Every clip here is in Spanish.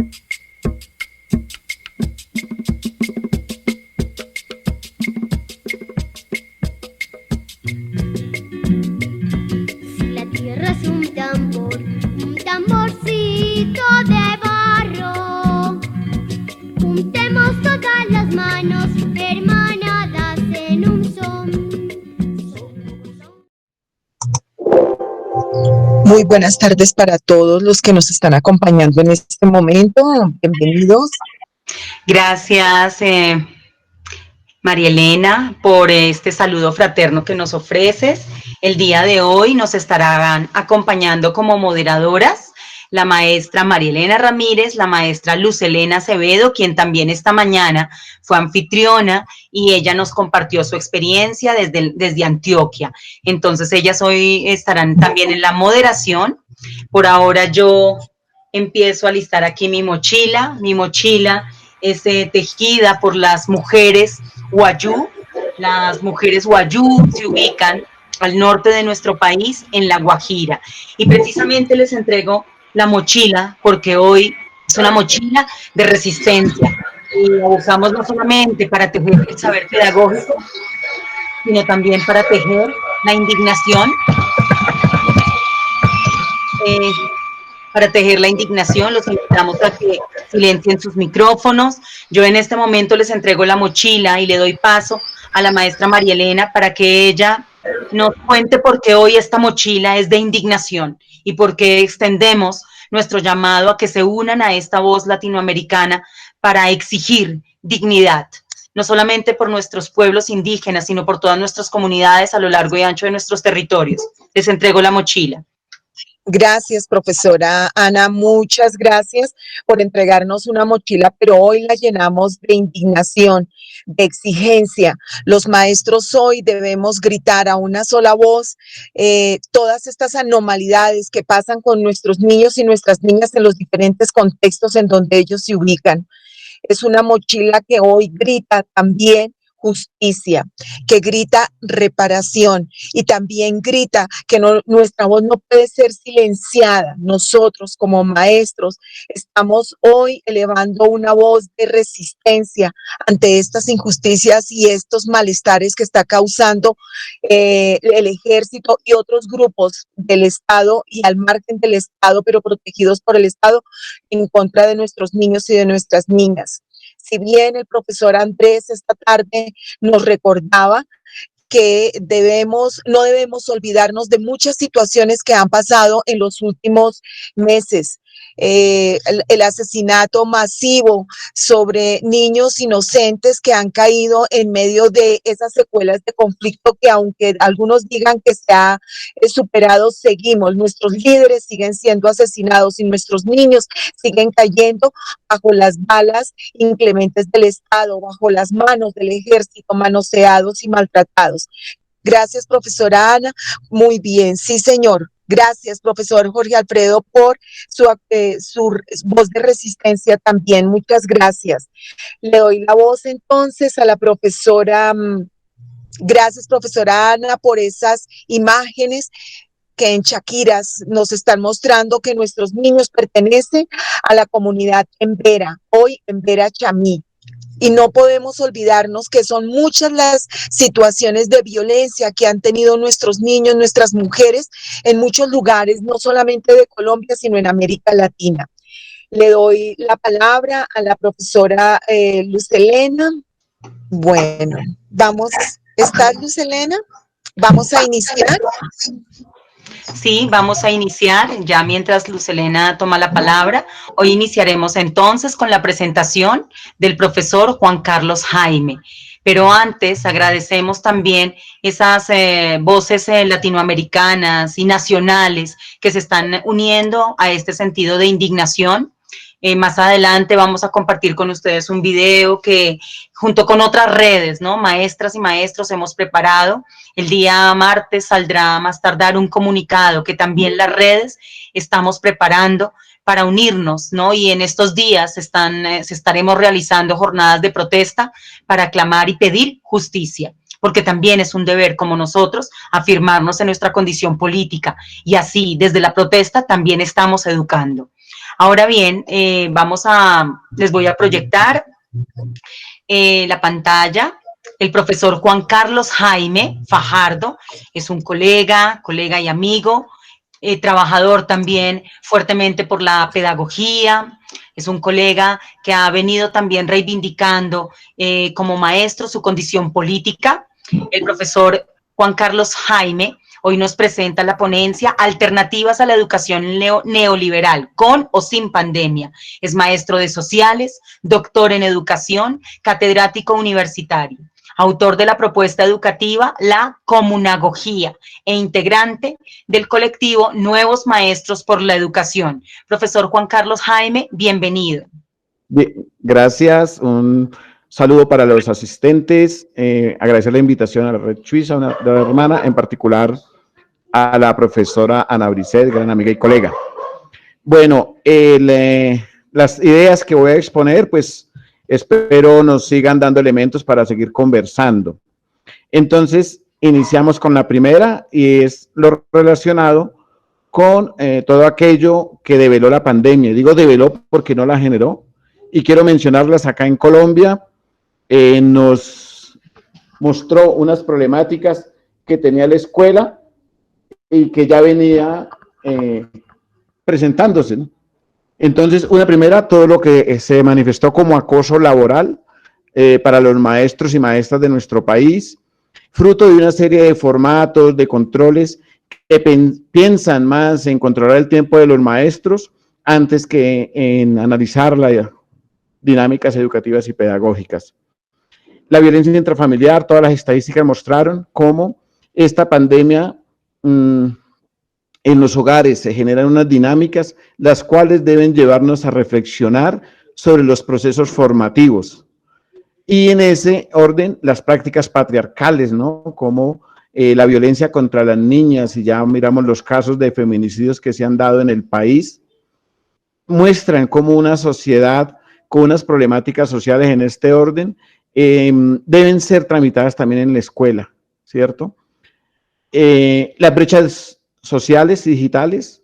Si la tierra es un tamborcito de barro, juntemos todas las manos hermanadas en un son. Muy buenas tardes para todos los que nos están acompañando en este momento. Bienvenidos. Gracias, María Elena, por este saludo fraterno que nos ofreces. El día de hoy nos estarán acompañando como moderadoras la maestra María Elena Ramírez, la maestra Luz Elena Acevedo, quien también esta mañana fue anfitriona y ella nos compartió su experiencia desde Antioquia. Entonces ellas hoy estarán también en la moderación. Por ahora yo empiezo a listar aquí mi mochila. Mi mochila es tejida por las mujeres Wayuu. Las mujeres Wayuu se ubican al norte de nuestro país, en La Guajira. Y precisamente les entrego la mochila porque hoy es una mochila de resistencia. Y la usamos no solamente para tejer el saber pedagógico, sino también para tejer la indignación. Para tejer la indignación, los invitamos a que silencien sus micrófonos. Yo en este momento les entrego la mochila y le doy paso a la maestra María Elena para que ella nos cuente por qué hoy esta mochila es de indignación y por qué extendemos nuestro llamado a que se unan a esta voz latinoamericana para exigir dignidad, no solamente por nuestros pueblos indígenas, sino por todas nuestras comunidades a lo largo y ancho de nuestros territorios. Les entrego la mochila. Gracias, profesora Ana, muchas gracias por entregarnos una mochila, pero hoy la llenamos de indignación, de exigencia. Los maestros hoy debemos gritar a una sola voz todas estas anormalidades que pasan con nuestros niños y nuestras niñas en los diferentes contextos en donde ellos se ubican. Es una mochila que hoy grita también justicia, que grita reparación y también grita que nuestra voz no puede ser silenciada. Nosotros como maestros estamos hoy elevando una voz de resistencia ante estas injusticias y estos malestares que está causando el ejército y otros grupos del Estado y al margen del Estado, pero protegidos por el Estado en contra de nuestros niños y de nuestras niñas. Si bien el profesor Andrés esta tarde nos recordaba que no debemos olvidarnos de muchas situaciones que han pasado en los últimos meses. El asesinato masivo sobre niños inocentes que han caído en medio de esas secuelas de conflicto que aunque algunos digan que se ha superado, seguimos. Nuestros líderes siguen siendo asesinados y nuestros niños siguen cayendo bajo las balas inclementes del Estado, bajo las manos del ejército, manoseados y maltratados. Gracias, profesora Ana. Muy bien, sí, señor. Gracias, profesor Jorge Alfredo, por su voz de resistencia también. Muchas gracias. Le doy la voz entonces a la profesora. Gracias, profesora Ana, por esas imágenes que en Chaquiras nos están mostrando que nuestros niños pertenecen a la comunidad Embera, hoy Embera Chamí. Y no podemos olvidarnos que son muchas las situaciones de violencia que han tenido nuestros niños, nuestras mujeres, en muchos lugares, no solamente de Colombia, sino en América Latina. Le doy la palabra a la profesora Luz Elena. Bueno, ¿está Luz Elena? Vamos a iniciar. Sí, vamos a iniciar, ya mientras Luz Elena toma la palabra. Hoy iniciaremos entonces con la presentación del profesor Juan Carlos Jaime. Pero antes agradecemos también esas voces latinoamericanas y nacionales que se están uniendo a este sentido de indignación. Más adelante vamos a compartir con ustedes un video que junto con otras redes, ¿no? Maestras y maestros hemos preparado. El día martes saldrá más tardar un comunicado que también las redes estamos preparando para unirnos, ¿no? Y en estos días estaremos realizando jornadas de protesta para clamar y pedir justicia, porque también es un deber como nosotros afirmarnos en nuestra condición política y así desde la protesta también estamos educando. Ahora bien, les voy a proyectar la pantalla. El profesor Juan Carlos Jaime Fajardo es un colega y amigo, trabajador también fuertemente por la pedagogía, es un colega que ha venido también reivindicando como maestro su condición política. El profesor Juan Carlos Jaime hoy nos presenta la ponencia Alternativas a la educación neoliberal, con o sin pandemia. Es maestro de sociales, doctor en educación, catedrático universitario, autor de la propuesta educativa La Comunagogía e integrante del colectivo Nuevos Maestros por la Educación. Profesor Juan Carlos Jaime, bienvenido. Bien, gracias, un saludo para los asistentes, agradecer la invitación a la Red Suiza, una hermana, en particular a la profesora Ana Bricet, gran amiga y colega. Bueno, las ideas que voy a exponer, pues espero nos sigan dando elementos para seguir conversando. Entonces, iniciamos con la primera y es lo relacionado con todo aquello que develó la pandemia. Digo develó porque no la generó y quiero mencionarlas acá en Colombia. Nos mostró unas problemáticas que tenía la escuela y que ya venía presentándose, ¿no? Entonces, una primera, todo lo que se manifestó como acoso laboral para los maestros y maestras de nuestro país, fruto de una serie de formatos, de controles que piensan más en controlar el tiempo de los maestros antes que en analizar las dinámicas educativas y pedagógicas. La violencia intrafamiliar, todas las estadísticas mostraron cómo esta pandemia en los hogares se generan unas dinámicas las cuales deben llevarnos a reflexionar sobre los procesos formativos. Y en ese orden, las prácticas patriarcales, ¿no? Como la violencia contra las niñas, y ya miramos los casos de feminicidios que se han dado en el país, muestran cómo una sociedad con unas problemáticas sociales en este orden deben ser tramitadas también en la escuela, ¿cierto? Las brechas sociales y digitales,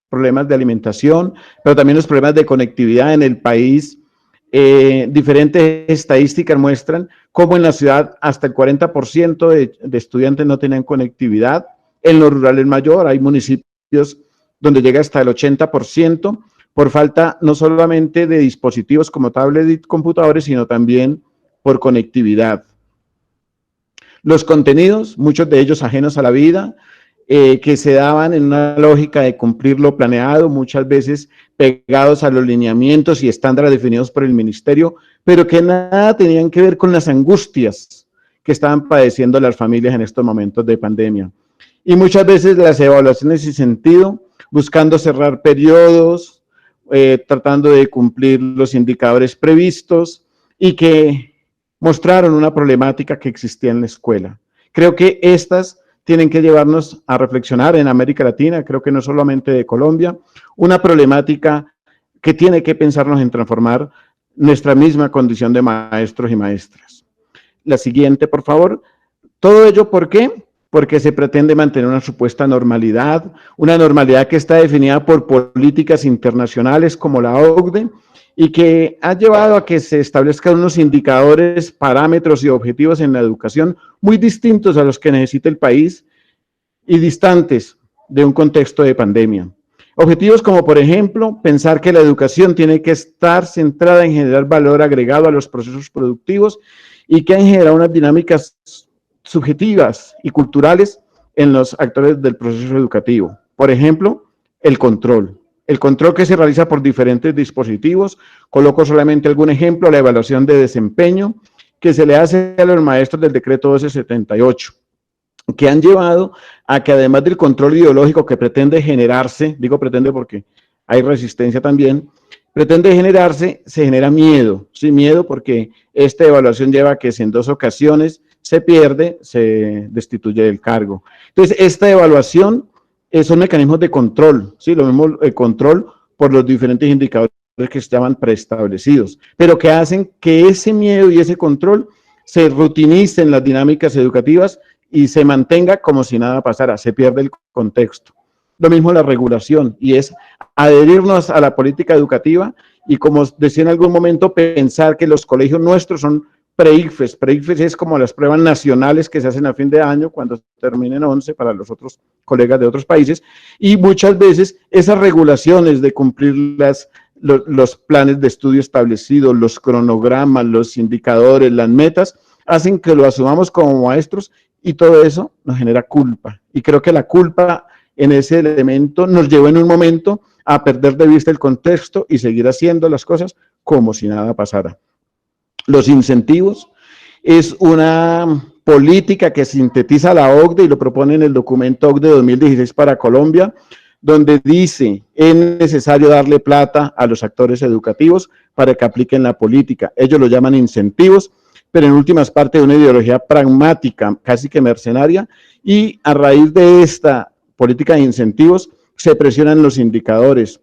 problemas de alimentación, pero también los problemas de conectividad en el país. Diferentes estadísticas muestran cómo en la ciudad hasta el 40% de estudiantes no tenían conectividad. En lo rural es mayor, hay municipios donde llega hasta el 80% por falta no solamente de dispositivos como tablets y computadores, sino también por conectividad. Los contenidos, muchos de ellos ajenos a la vida, que se daban en una lógica de cumplir lo planeado, muchas veces pegados a los lineamientos y estándares definidos por el ministerio, pero que nada tenían que ver con las angustias que estaban padeciendo las familias en estos momentos de pandemia. Y muchas veces las evaluaciones sin sentido, buscando cerrar periodos, tratando de cumplir los indicadores previstos y que mostraron una problemática que existía en la escuela. Creo que estas tienen que llevarnos a reflexionar en América Latina, creo que no solamente de Colombia, una problemática que tiene que pensarnos en transformar nuestra misma condición de maestros y maestras. La siguiente, por favor. Todo ello, ¿por qué? Porque se pretende mantener una supuesta normalidad, una normalidad que está definida por políticas internacionales como la OCDE y que ha llevado a que se establezcan unos indicadores, parámetros y objetivos en la educación muy distintos a los que necesita el país y distantes de un contexto de pandemia. Objetivos como, por ejemplo, pensar que la educación tiene que estar centrada en generar valor agregado a los procesos productivos y que han generado unas dinámicas subjetivas y culturales en los actores del proceso educativo. Por ejemplo, el control que se realiza por diferentes dispositivos. Coloco solamente algún ejemplo, la evaluación de desempeño que se le hace a los maestros del decreto 1278, que han llevado a que además del control ideológico que pretende generarse, digo pretende porque hay resistencia también, pretende generarse, se genera miedo, sí, miedo porque esta evaluación lleva a que si en 2 ocasiones se pierde, se destituye del cargo. Entonces, esta evaluación son mecanismos de control, ¿sí? Lo mismo el control por los diferentes indicadores que estaban preestablecidos, pero que hacen que ese miedo y ese control se rutinicen las dinámicas educativas y se mantenga como si nada pasara, se pierde el contexto. Lo mismo la regulación, y es adherirnos a la política educativa y, como decía en algún momento, pensar que los colegios nuestros son pre-ICFES. Pre-ICFES es como las pruebas nacionales que se hacen a fin de año cuando terminen 11 para los otros colegas de otros países, y muchas veces esas regulaciones de cumplir los planes de estudio establecidos, los cronogramas, los indicadores, las metas, hacen que lo asumamos como maestros, y todo eso nos genera culpa. Y creo que la culpa en ese elemento nos llevó en un momento a perder de vista el contexto y seguir haciendo las cosas como si nada pasara. Los incentivos es una política que sintetiza la OCDE y lo propone en el documento OCDE 2016 para Colombia, donde dice: es necesario darle plata a los actores educativos para que apliquen la política. Ellos lo llaman incentivos, pero en últimas parte de una ideología pragmática, casi que mercenaria, y a raíz de esta política de incentivos se presionan los indicadores,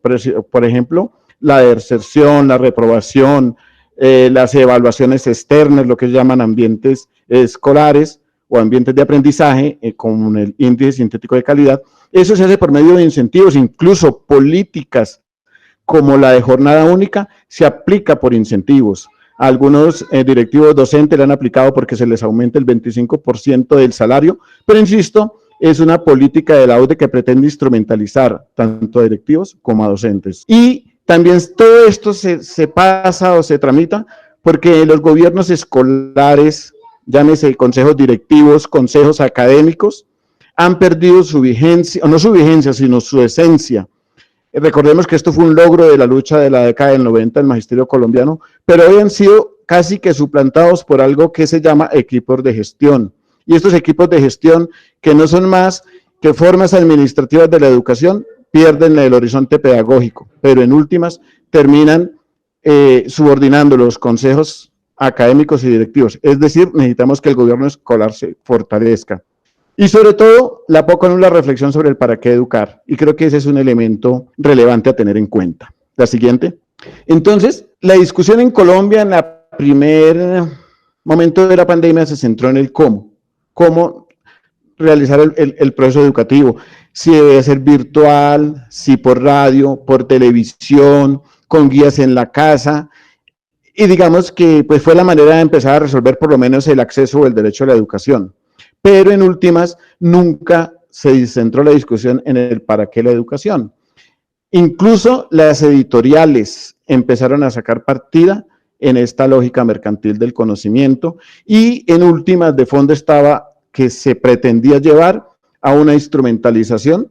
por ejemplo, la deserción, la reprobación, las evaluaciones externas, lo que llaman ambientes escolares o ambientes de aprendizaje, con el índice sintético de calidad. Eso se hace por medio de incentivos, incluso políticas como la de jornada única se aplica por incentivos. Algunos directivos docentes la han aplicado porque se les aumenta el 25% del salario, pero insisto, es una política de la OCDE que pretende instrumentalizar tanto a directivos como a docentes. Y también todo esto se pasa o se tramita porque los gobiernos escolares, llámese consejos directivos, consejos académicos, han perdido su vigencia, o no su vigencia, sino su esencia. Recordemos que esto fue un logro de la lucha de la década del 90 del magisterio colombiano, pero hoy han sido casi que suplantados por algo que se llama equipos de gestión. Y estos equipos de gestión, que no son más que formas administrativas de la educación, pierden el horizonte pedagógico, pero en últimas terminan subordinando los consejos académicos y directivos. Es decir, necesitamos que el gobierno escolar se fortalezca. Y sobre todo, la poco o nula reflexión sobre el para qué educar. Y creo que ese es un elemento relevante a tener en cuenta. La siguiente. Entonces, la discusión en Colombia en el primer momento de la pandemia se centró en el cómo. Cómo realizar el proceso educativo. Si debe ser virtual, si por radio, por televisión, con guías en la casa. Y digamos que pues, fue la manera de empezar a resolver por lo menos el acceso o el derecho a la educación. Pero en últimas, nunca se centró la discusión en el para qué la educación. Incluso las editoriales empezaron a sacar partida en esta lógica mercantil del conocimiento, y en últimas de fondo estaba que se pretendía llevar a una instrumentalización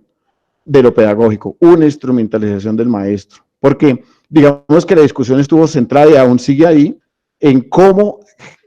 de lo pedagógico, una instrumentalización del maestro, porque digamos que la discusión estuvo centrada y aún sigue ahí en cómo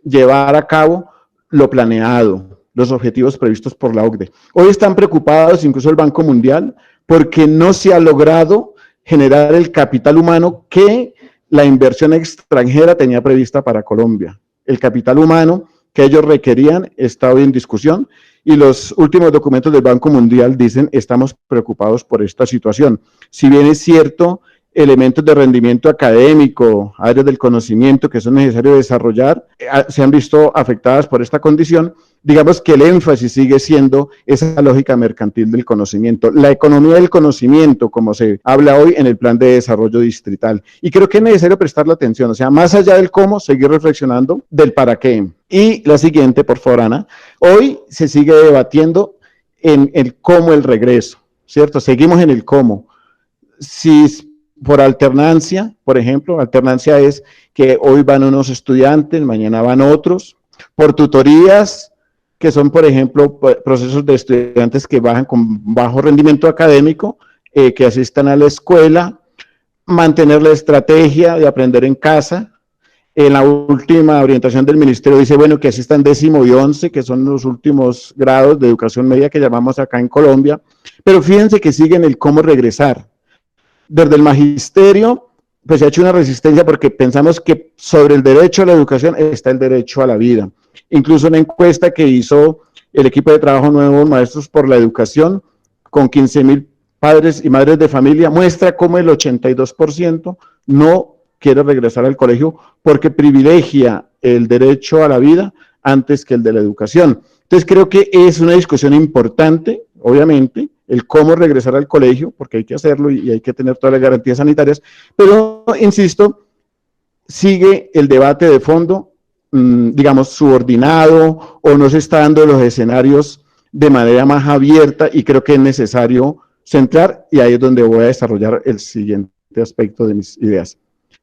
llevar a cabo lo planeado, los objetivos previstos por la OCDE. Hoy están preocupados, incluso el Banco Mundial, porque no se ha logrado generar el capital humano que la inversión extranjera tenía prevista para Colombia. El capital humano que ellos requerían está hoy en discusión, y los últimos documentos del Banco Mundial dicen: estamos preocupados por esta situación. Si bien es cierto, elementos de rendimiento académico, áreas del conocimiento que son necesarios desarrollar, se han visto afectadas por esta condición. Digamos que el énfasis sigue siendo esa lógica mercantil del conocimiento, la economía del conocimiento, como se habla hoy en el Plan de Desarrollo Distrital. Y creo que es necesario prestarle atención, o sea, más allá del cómo, seguir reflexionando del para qué. Y la siguiente, por favor, Ana. Hoy se sigue debatiendo en el cómo el regreso, ¿cierto? Seguimos en el cómo. Si por alternancia, por ejemplo, alternancia es que hoy van unos estudiantes, mañana van otros, por tutorías, que son, por ejemplo, procesos de estudiantes que bajan con bajo rendimiento académico, que asistan a la escuela, mantener la estrategia de aprender en casa. En la última orientación del ministerio dice, bueno, que asistan 10º y 11, que son los últimos grados de educación media que llamamos acá en Colombia, pero fíjense que siguen el cómo regresar. Desde el magisterio, pues se ha hecho una resistencia porque pensamos que sobre el derecho a la educación está el derecho a la vida. Incluso una encuesta que hizo el equipo de trabajo Nuevos Maestros por la Educación, con 15.000 padres y madres de familia, muestra cómo el 82% no quiere regresar al colegio porque privilegia el derecho a la vida antes que el de la educación. Entonces creo que es una discusión importante, obviamente, el cómo regresar al colegio, porque hay que hacerlo y hay que tener todas las garantías sanitarias, pero, insisto, sigue el debate de fondo, digamos, subordinado, o no se está dando los escenarios de manera más abierta, y creo que es necesario centrar, y ahí es donde voy a desarrollar el siguiente aspecto de mis ideas.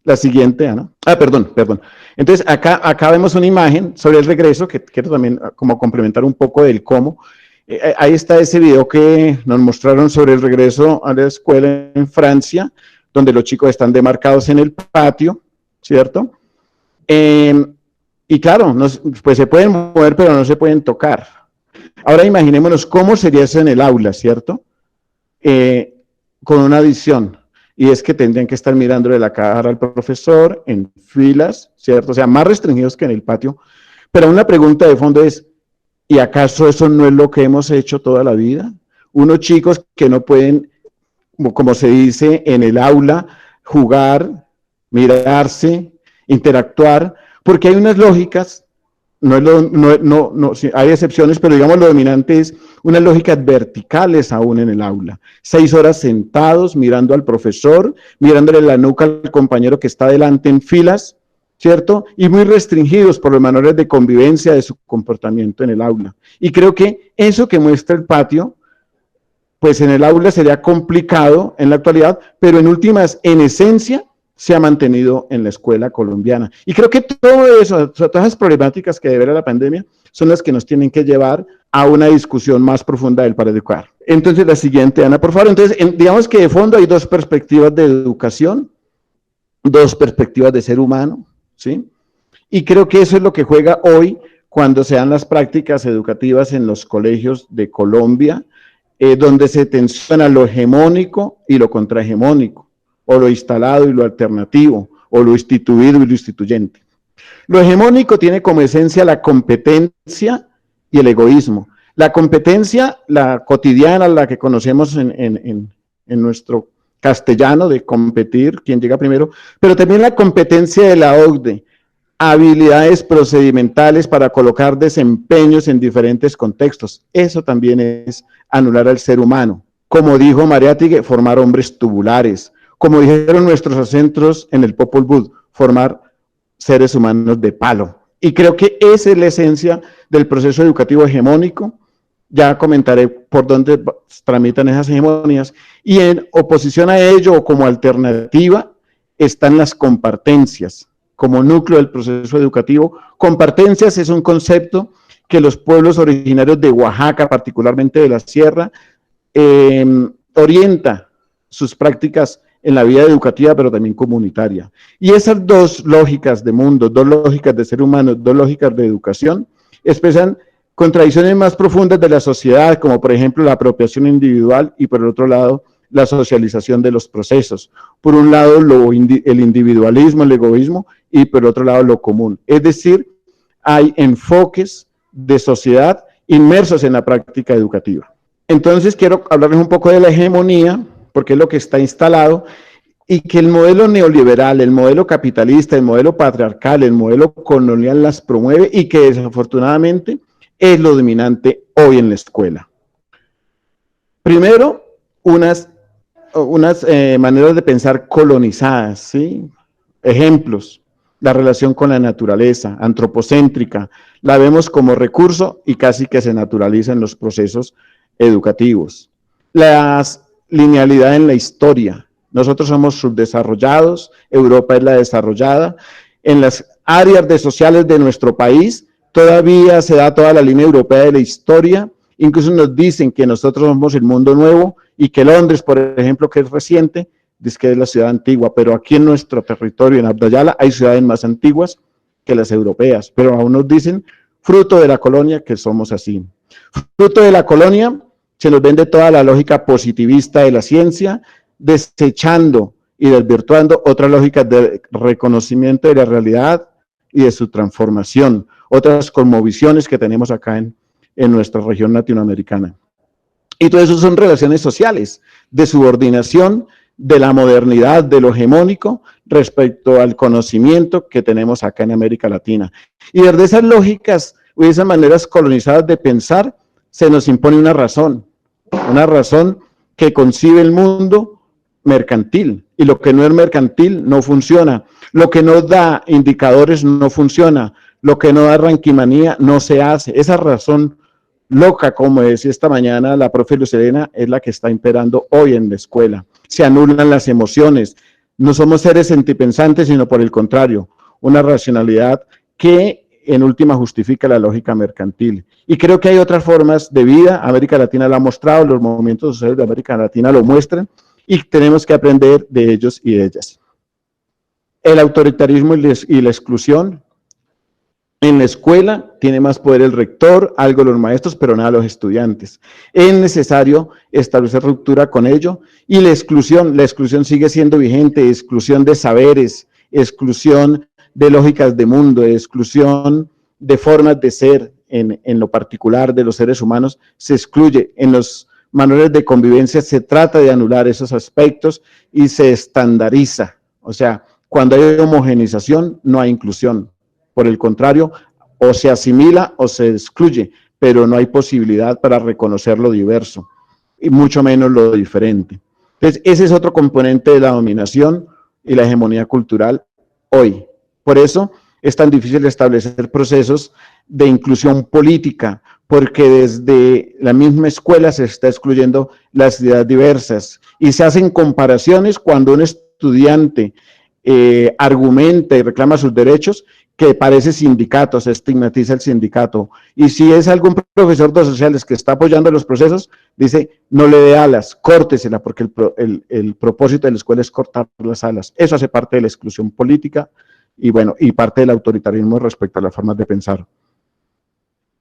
La siguiente, Ana. Perdón. Entonces, acá vemos una imagen sobre el regreso, que quiero también como complementar un poco del cómo. Ahí está ese video que nos mostraron sobre el regreso a la escuela en Francia, donde los chicos están demarcados en el patio, ¿cierto? Y claro, pues se pueden mover, pero no se pueden tocar. Ahora imaginémonos cómo sería eso en el aula, ¿cierto? Con una adición. Y es que tendrían que estar mirándole la cara al profesor en filas, ¿cierto? O sea, más restringidos que en el patio. Pero una pregunta de fondo es, ¿y acaso eso no es lo que hemos hecho toda la vida? Unos chicos que no pueden, como se dice en el aula, jugar, mirarse, interactuar, porque hay unas lógicas, sí, hay excepciones, pero digamos lo dominante es unas lógicas verticales aún en el aula. 6 horas sentados, mirando al profesor, mirándole la nuca al compañero que está delante en filas, ¿cierto? Y muy restringidos por los manuales de convivencia de su comportamiento en el aula. Y creo que eso que muestra el patio, pues en el aula sería complicado en la actualidad, pero en últimas, en esencia, se ha mantenido en la escuela colombiana. Y creo que todo eso, todas las problemáticas que devela la pandemia, son las que nos tienen que llevar a una discusión más profunda del para educar. Entonces, la siguiente, Ana, por favor. Entonces, digamos que de fondo hay dos perspectivas de educación, dos perspectivas de ser humano, ¿sí? Y creo que eso es lo que juega hoy cuando se dan las prácticas educativas en los colegios de Colombia, donde se tensiona lo hegemónico y lo contrahegemónico, o lo instalado y lo alternativo, o lo instituido y lo instituyente. Lo hegemónico tiene como esencia la competencia y el egoísmo. La competencia, la cotidiana, la que conocemos en nuestro castellano, de competir, quién llega primero, pero también la competencia de la OCDE, habilidades procedimentales para colocar desempeños en diferentes contextos. Eso también es anular al ser humano. Como dijo Mariátegui, formar hombres tubulares. Como dijeron nuestros ancestros en el Popol Vuh, formar seres humanos de palo. Y creo que esa es la esencia del proceso educativo hegemónico. Ya comentaré por dónde tramitan esas hegemonías. Y en oposición a ello, o como alternativa, están las compartencias, como núcleo del proceso educativo. Compartencias es un concepto que los pueblos originarios de Oaxaca, particularmente de la sierra, orienta sus prácticas en la vida educativa, pero también comunitaria. Y esas dos lógicas de mundo, dos lógicas de ser humano, dos lógicas de educación, expresan contradicciones más profundas de la sociedad, como por ejemplo la apropiación individual y por el otro lado la socialización de los procesos. Por un lado el individualismo, el egoísmo, y por el otro lado lo común. Es decir, hay enfoques de sociedad inmersos en la práctica educativa. Entonces quiero hablarles un poco de la hegemonía, porque es lo que está instalado, y que el modelo neoliberal, el modelo capitalista, el modelo patriarcal, el modelo colonial las promueve y que desafortunadamente es lo dominante hoy en la escuela. Primero, unas maneras de pensar colonizadas, ¿sí? Ejemplos, la relación con la naturaleza, antropocéntrica, la vemos como recurso y casi que se naturaliza en los procesos educativos. Las linealidad en la historia. Nosotros somos subdesarrollados, Europa es la desarrollada. En las áreas sociales de nuestro país todavía se da toda la línea europea de la historia. Incluso nos dicen que nosotros somos el mundo nuevo y que Londres, por ejemplo, que es reciente, dice que es la ciudad antigua, pero aquí en nuestro territorio, en Abdayala, hay ciudades más antiguas que las europeas, pero aún nos dicen, fruto de la colonia, que somos así. Fruto de la colonia, se nos vende toda la lógica positivista de la ciencia, desechando y desvirtuando otras lógicas de reconocimiento de la realidad y de su transformación, otras cosmovisiones que tenemos acá en nuestra región latinoamericana. Y todo eso son relaciones sociales, de subordinación, de la modernidad, de lo hegemónico, respecto al conocimiento que tenemos acá en América Latina. Y desde esas lógicas o esas maneras colonizadas de pensar, se nos impone una razón que concibe el mundo mercantil, y lo que no es mercantil no funciona, lo que no da indicadores no funciona, lo que no da ranquimanía no se hace. Esa razón loca, como decía esta mañana la profe Lucelena, es la que está imperando hoy en la escuela. Se anulan las emociones, no somos seres sentipensantes, sino por el contrario, una racionalidad que en última justifica la lógica mercantil. Y creo que hay otras formas de vida, América Latina lo ha mostrado, los movimientos sociales de América Latina lo muestran, y tenemos que aprender de ellos y de ellas. El autoritarismo y la exclusión. En la escuela tiene más poder el rector, algo los maestros, pero nada los estudiantes. Es necesario establecer ruptura con ello, y la exclusión sigue siendo vigente, exclusión de saberes, exclusión de lógicas de mundo, exclusión de formas de ser en lo particular de los seres humanos, se excluye. En los manuales de convivencia se trata de anular esos aspectos y se estandariza. O sea, cuando hay homogenización, no hay inclusión. Por el contrario, o se asimila o se excluye, pero no hay posibilidad para reconocer lo diverso, y mucho menos lo diferente. Entonces, ese es otro componente de la dominación y la hegemonía cultural hoy. Por eso es tan difícil establecer procesos de inclusión política, porque desde la misma escuela se está excluyendo las ideas diversas, y se hacen comparaciones cuando un estudiante argumenta y reclama sus derechos, que parece sindicato, se estigmatiza el sindicato. Y si es algún profesor de sociales que está apoyando los procesos, dice, no le dé alas, córtesela, porque el propósito de la escuela es cortar las alas. Eso hace parte de la exclusión política y, bueno, y parte del autoritarismo respecto a las formas de pensar.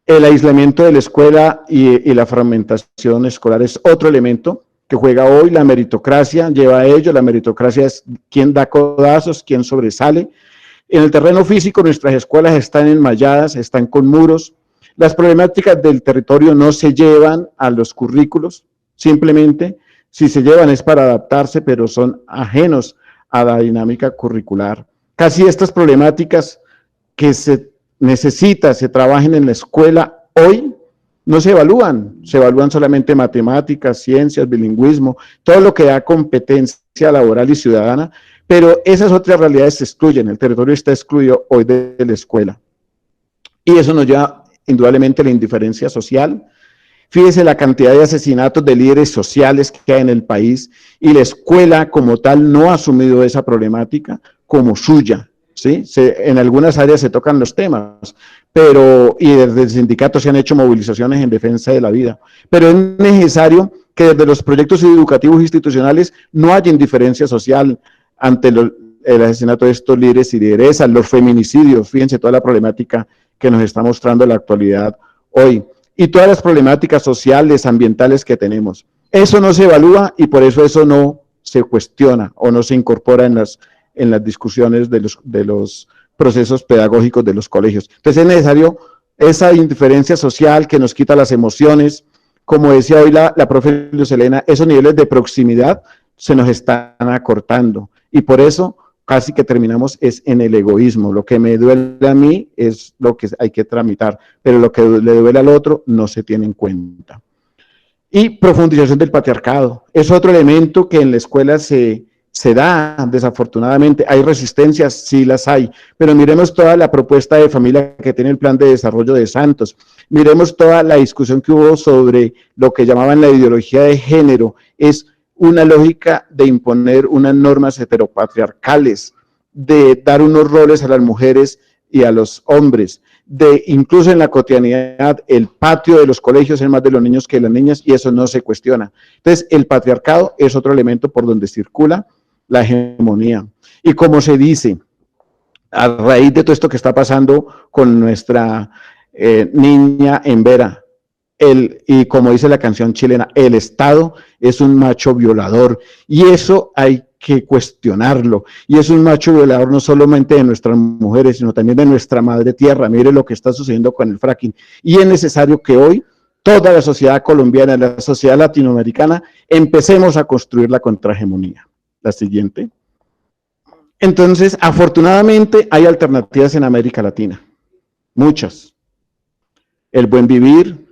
El aislamiento de la escuela y la fragmentación escolar es otro elemento que juega hoy. La meritocracia lleva a ello. La meritocracia es quién da codazos, quién sobresale. En el terreno físico, nuestras escuelas están enmalladas, están con muros. Las problemáticas del territorio no se llevan a los currículos, simplemente si se llevan es para adaptarse, pero son ajenos a la dinámica curricular. Casi estas problemáticas que se trabajen en la escuela hoy, no se evalúan solamente matemáticas, ciencias, bilingüismo, todo lo que da competencia laboral y ciudadana, pero esas otras realidades se excluyen. El territorio está excluido hoy de la escuela. Y eso nos lleva indudablemente a la indiferencia social. Fíjese la cantidad de asesinatos de líderes sociales que hay en el país, y la escuela como tal no ha asumido esa problemática como suya, ¿sí? En algunas áreas se tocan los temas, y desde el sindicato se han hecho movilizaciones en defensa de la vida, pero es necesario que desde los proyectos educativos institucionales no haya indiferencia social ante el asesinato de estos líderes y lideresas, los feminicidios. Fíjense toda la problemática que nos está mostrando la actualidad hoy, y todas las problemáticas sociales, ambientales que tenemos. Eso no se evalúa, y por eso eso no se cuestiona o no se incorpora en las discusiones de los procesos pedagógicos de los colegios. Entonces es necesario esa indiferencia social que nos quita las emociones. Como decía hoy la profe Lucelena, esos niveles de proximidad se nos están acortando, y por eso casi que terminamos es en el egoísmo. Lo que me duele a mí es lo que hay que tramitar, pero lo que le duele al otro no se tiene en cuenta. Y profundización del patriarcado es otro elemento que en la escuela se da, desafortunadamente. Hay resistencias, sí las hay, pero miremos toda la propuesta de familia que tiene el Plan de Desarrollo de Santos, miremos toda la discusión que hubo sobre lo que llamaban la ideología de género. Es una lógica de imponer unas normas heteropatriarcales, de dar unos roles a las mujeres y a los hombres, de incluso en la cotidianidad, el patio de los colegios es más de los niños que de las niñas, y eso no se cuestiona. Entonces, el patriarcado es otro elemento por donde circula la hegemonía. Y como se dice, a raíz de todo esto que está pasando con nuestra niña en Vera, y como dice la canción chilena, el Estado es un macho violador, y eso hay que cuestionarlo, y es un macho violador no solamente de nuestras mujeres, sino también de nuestra madre tierra. Mire lo que está sucediendo con el fracking, y es necesario que hoy toda la sociedad colombiana, la sociedad latinoamericana, empecemos a construir la contrahegemonía. La siguiente. Entonces, afortunadamente hay alternativas en América Latina, muchas. El buen vivir,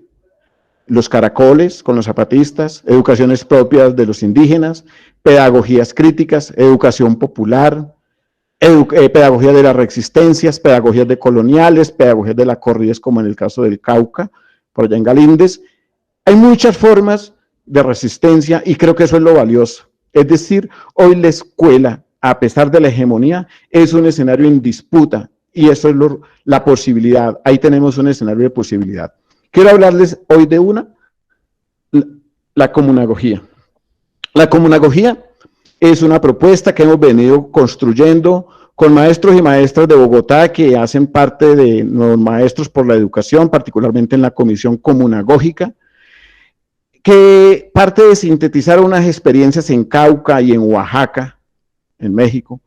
los caracoles con los zapatistas, educaciones propias de los indígenas, pedagogías críticas, educación popular, pedagogía de las resistencias, pedagogías de coloniales, pedagogías de la corridas, como en el caso del Cauca, por allá en Galíndez. Hay muchas formas de resistencia y creo que eso es lo valioso. Es decir, hoy la escuela, a pesar de la hegemonía, es un escenario en disputa y eso es la posibilidad. Ahí tenemos un escenario de posibilidad. Quiero hablarles hoy de la comunagogía. La comunagogía es una propuesta que hemos venido construyendo con maestros y maestras de Bogotá que hacen parte de los maestros por la educación, particularmente en la comisión comunagógica, que parte de sintetizar unas experiencias en Cauca y en Oaxaca, en México,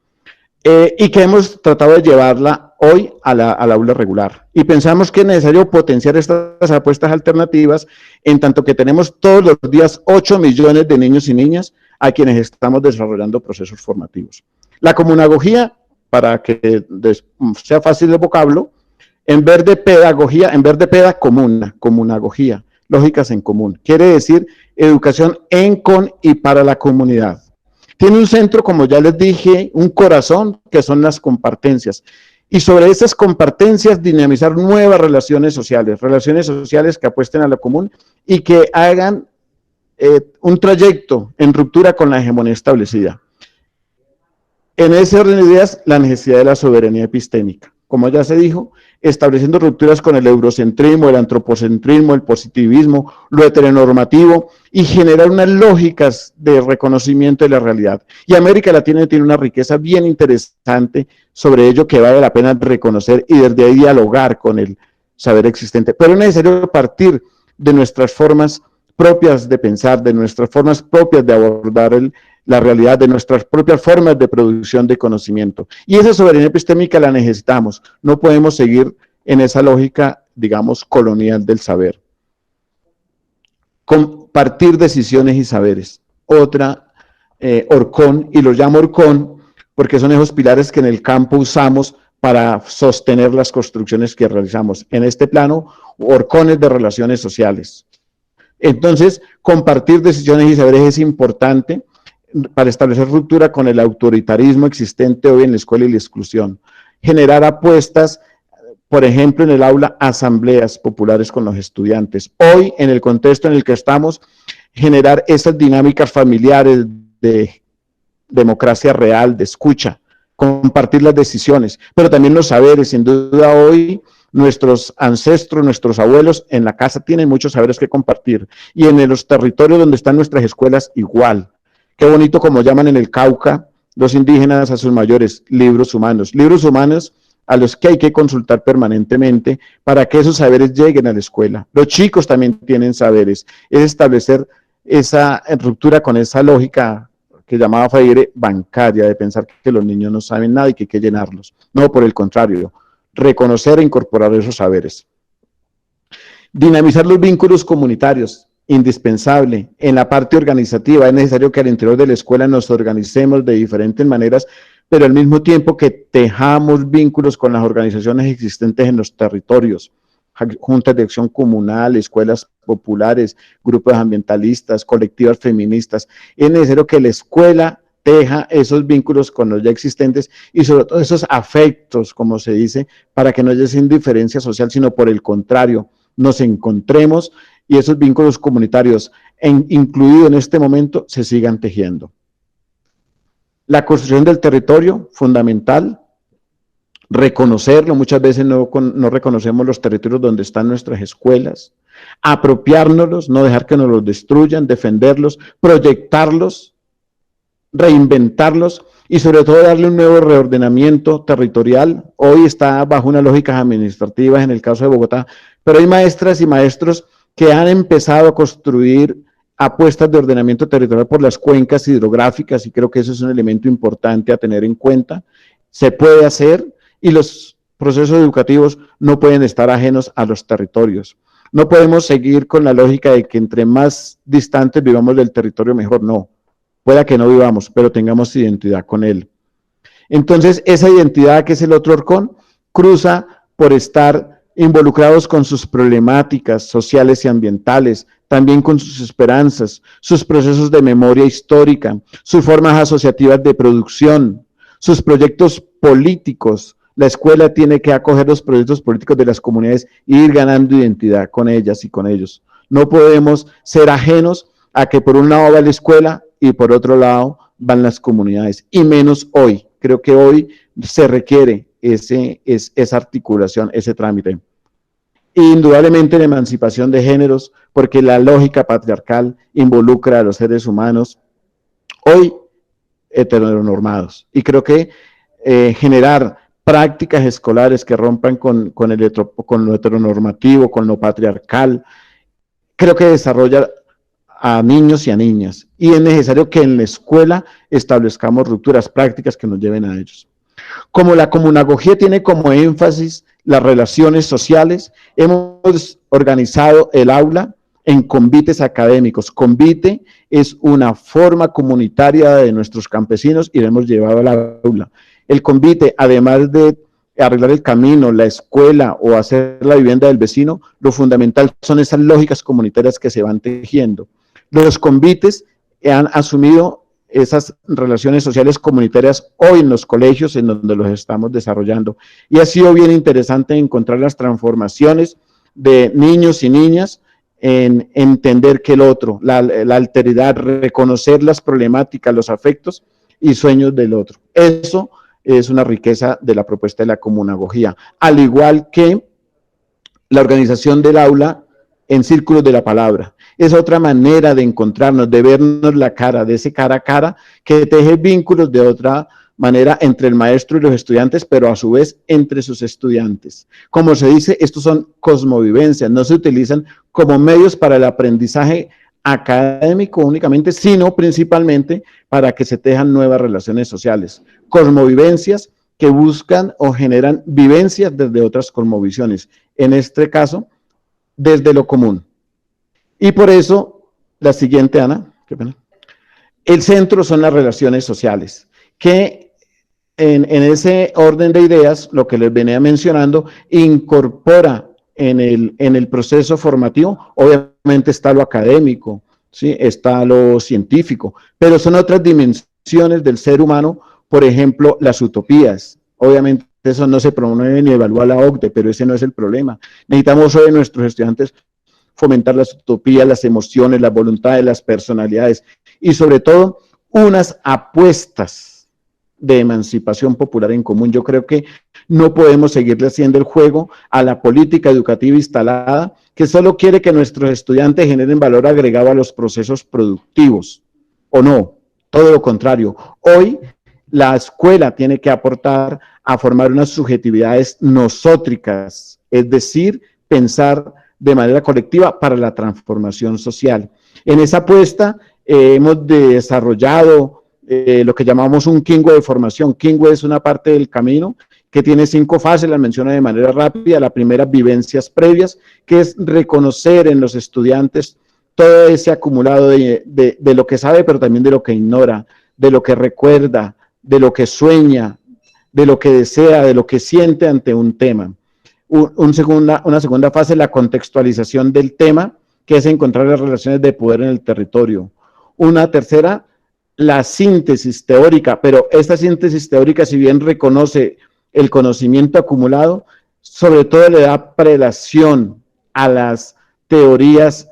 y que hemos tratado de llevarla hoy al aula regular. Y pensamos que es necesario potenciar estas apuestas alternativas, en tanto que tenemos todos los días 8 millones de niños y niñas a quienes estamos desarrollando procesos formativos. La comunagogía, para que sea fácil el vocablo, en vez de pedagogía, en vez de comunagogía, lógicas en común. Quiere decir educación en, con y para la comunidad. Tiene un centro, como ya les dije, un corazón, que son las compartencias. Y sobre esas compartencias dinamizar nuevas relaciones sociales que apuesten a lo común y que hagan un trayecto en ruptura con la hegemonía establecida. En ese orden de ideas, la necesidad de la soberanía epistémica. Como ya se dijo, estableciendo rupturas con el eurocentrismo, el antropocentrismo, el positivismo, lo heteronormativo y generar unas lógicas de reconocimiento de la realidad. Y América Latina tiene una riqueza bien interesante sobre ello que vale la pena reconocer y desde ahí dialogar con el saber existente. Pero es necesario partir de nuestras formas propias de pensar, de nuestras formas propias de abordar la realidad, de nuestras propias formas de producción de conocimiento. Y esa soberanía epistémica la necesitamos. No podemos seguir en esa lógica, digamos, colonial del saber. Compartir decisiones y saberes. Otra, Orcón, y lo llamo Orcón porque son esos pilares que en el campo usamos para sostener las construcciones que realizamos. En este plano, Orcones de relaciones sociales. Entonces, compartir decisiones y saberes es importante para establecer ruptura con el autoritarismo existente hoy en la escuela y la exclusión. Generar apuestas, por ejemplo, en el aula, asambleas populares con los estudiantes. Hoy, en el contexto en el que estamos, generar esas dinámicas familiares de democracia real, de escucha, compartir las decisiones, pero también los saberes. Sin duda hoy nuestros ancestros, nuestros abuelos en la casa tienen muchos saberes que compartir y en los territorios donde están nuestras escuelas igual. Qué bonito como llaman en el Cauca los indígenas a sus mayores, libros humanos a los que hay que consultar permanentemente para que esos saberes lleguen a la escuela. Los chicos también tienen saberes, es establecer esa ruptura con esa lógica que llamaba Freire bancaria, de pensar que los niños no saben nada y que hay que llenarlos. No, por el contrario, reconocer e incorporar esos saberes. Dinamizar los vínculos comunitarios, indispensable. En la parte organizativa es necesario que al interior de la escuela nos organicemos de diferentes maneras, pero al mismo tiempo que tejamos vínculos con las organizaciones existentes en los territorios, juntas de acción comunal, escuelas populares, grupos ambientalistas, colectivas feministas. Es necesario que la escuela teja esos vínculos con los ya existentes y sobre todo esos afectos, como se dice, para que no haya esa indiferencia social, sino por el contrario, nos encontremos y esos vínculos comunitarios, incluidos en este momento, se sigan tejiendo. La construcción del territorio, fundamental. Reconocerlo, muchas veces no reconocemos los territorios donde están nuestras escuelas. Apropiárnoslos, no dejar que nos los destruyan, defenderlos, proyectarlos, reinventarlos y sobre todo darle un nuevo reordenamiento territorial. Hoy está bajo unas lógicas administrativas en el caso de Bogotá, pero hay maestras y maestros que han empezado a construir apuestas de ordenamiento territorial por las cuencas hidrográficas y creo que eso es un elemento importante a tener en cuenta. Se puede hacer y los procesos educativos no pueden estar ajenos a los territorios. No podemos seguir con la lógica de que entre más distantes vivamos del territorio mejor, no. Pueda que no vivamos, pero tengamos identidad con él. Entonces, esa identidad, que es el otro Orcón, cruza por estar involucrados con sus problemáticas sociales y ambientales, también con sus esperanzas, sus procesos de memoria histórica, sus formas asociativas de producción, sus proyectos políticos. La escuela tiene que acoger los proyectos políticos de las comunidades e ir ganando identidad con ellas y con ellos. No podemos ser ajenos a que por un lado va la escuela y por otro lado van las comunidades, y menos hoy. Creo que hoy se requiere esa articulación, ese trámite. Indudablemente la emancipación de géneros, porque la lógica patriarcal involucra a los seres humanos hoy heteronormados. Y creo que generar prácticas escolares que rompan con lo heteronormativo, con lo patriarcal, creo que desarrolla a niños y a niñas. Y es necesario que en la escuela establezcamos rupturas prácticas que nos lleven a ellos. Como la comunagogía tiene como énfasis las relaciones sociales, hemos organizado el aula en convites académicos. Convite es una forma comunitaria de nuestros campesinos y lo hemos llevado al aula. El convite, además de arreglar el camino, la escuela o hacer la vivienda del vecino, lo fundamental son esas lógicas comunitarias que se van tejiendo. Los convites han asumido esas relaciones sociales comunitarias hoy en los colegios en donde los estamos desarrollando. Y ha sido bien interesante encontrar las transformaciones de niños y niñas en entender que el otro, la alteridad, reconocer las problemáticas, los afectos y sueños del otro. Eso es una riqueza de la propuesta de la comunagogía, al igual que la organización del aula en círculos de la palabra. Es otra manera de encontrarnos, de vernos la cara, de ese cara a cara, que teje vínculos de otra manera entre el maestro y los estudiantes, pero a su vez entre sus estudiantes. Como se dice, estos son cosmovivencias, no se utilizan como medios para el aprendizaje académico únicamente, sino principalmente para que se tejan nuevas relaciones sociales. Cosmovivencias que buscan o generan vivencias desde otras cosmovisiones. En este caso, desde lo común. Y por eso, la siguiente, Ana, qué pena. El centro son las relaciones sociales, que en ese orden de ideas, lo que les venía mencionando, incorpora en el proceso formativo, obviamente está lo académico, ¿sí? Está lo científico, pero son otras dimensiones del ser humano, por ejemplo, las utopías. Obviamente eso no se promueve ni evalúa la OCDE, pero ese no es el problema. Necesitamos hoy nuestros estudiantes fomentar las utopías, las emociones, las voluntades, las personalidades y sobre todo unas apuestas de emancipación popular en común. Yo creo que no podemos seguirle haciendo el juego a la política educativa instalada que solo quiere que nuestros estudiantes generen valor agregado a los procesos productivos, o no, todo lo contrario. Hoy la escuela tiene que aportar a formar unas subjetividades nosótricas, es decir, pensar de manera colectiva para la transformación social. En esa apuesta hemos desarrollado lo que llamamos un Kingwe de formación. Kingwe es una parte del camino que tiene 5 fases, las menciono de manera rápida. La primera, vivencias previas, que es reconocer en los estudiantes todo ese acumulado de lo que sabe, pero también de lo que ignora, de lo que recuerda, de lo que sueña, de lo que desea, de lo que siente ante un tema. Una segunda fase, la contextualización del tema, que es encontrar las relaciones de poder en el territorio. Una tercera, la síntesis teórica, pero esta síntesis teórica, si bien reconoce el conocimiento acumulado, sobre todo le da prelación a las teorías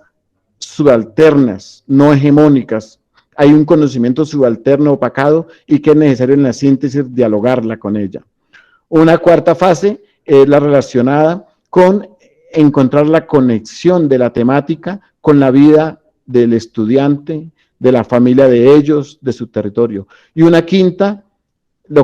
subalternas, no hegemónicas. Hay un conocimiento subalterno opacado y que es necesario en la síntesis dialogarla con ella. Una cuarta fase es la relacionada con encontrar la conexión de la temática con la vida del estudiante, de la familia de ellos, de su territorio. Y una quinta,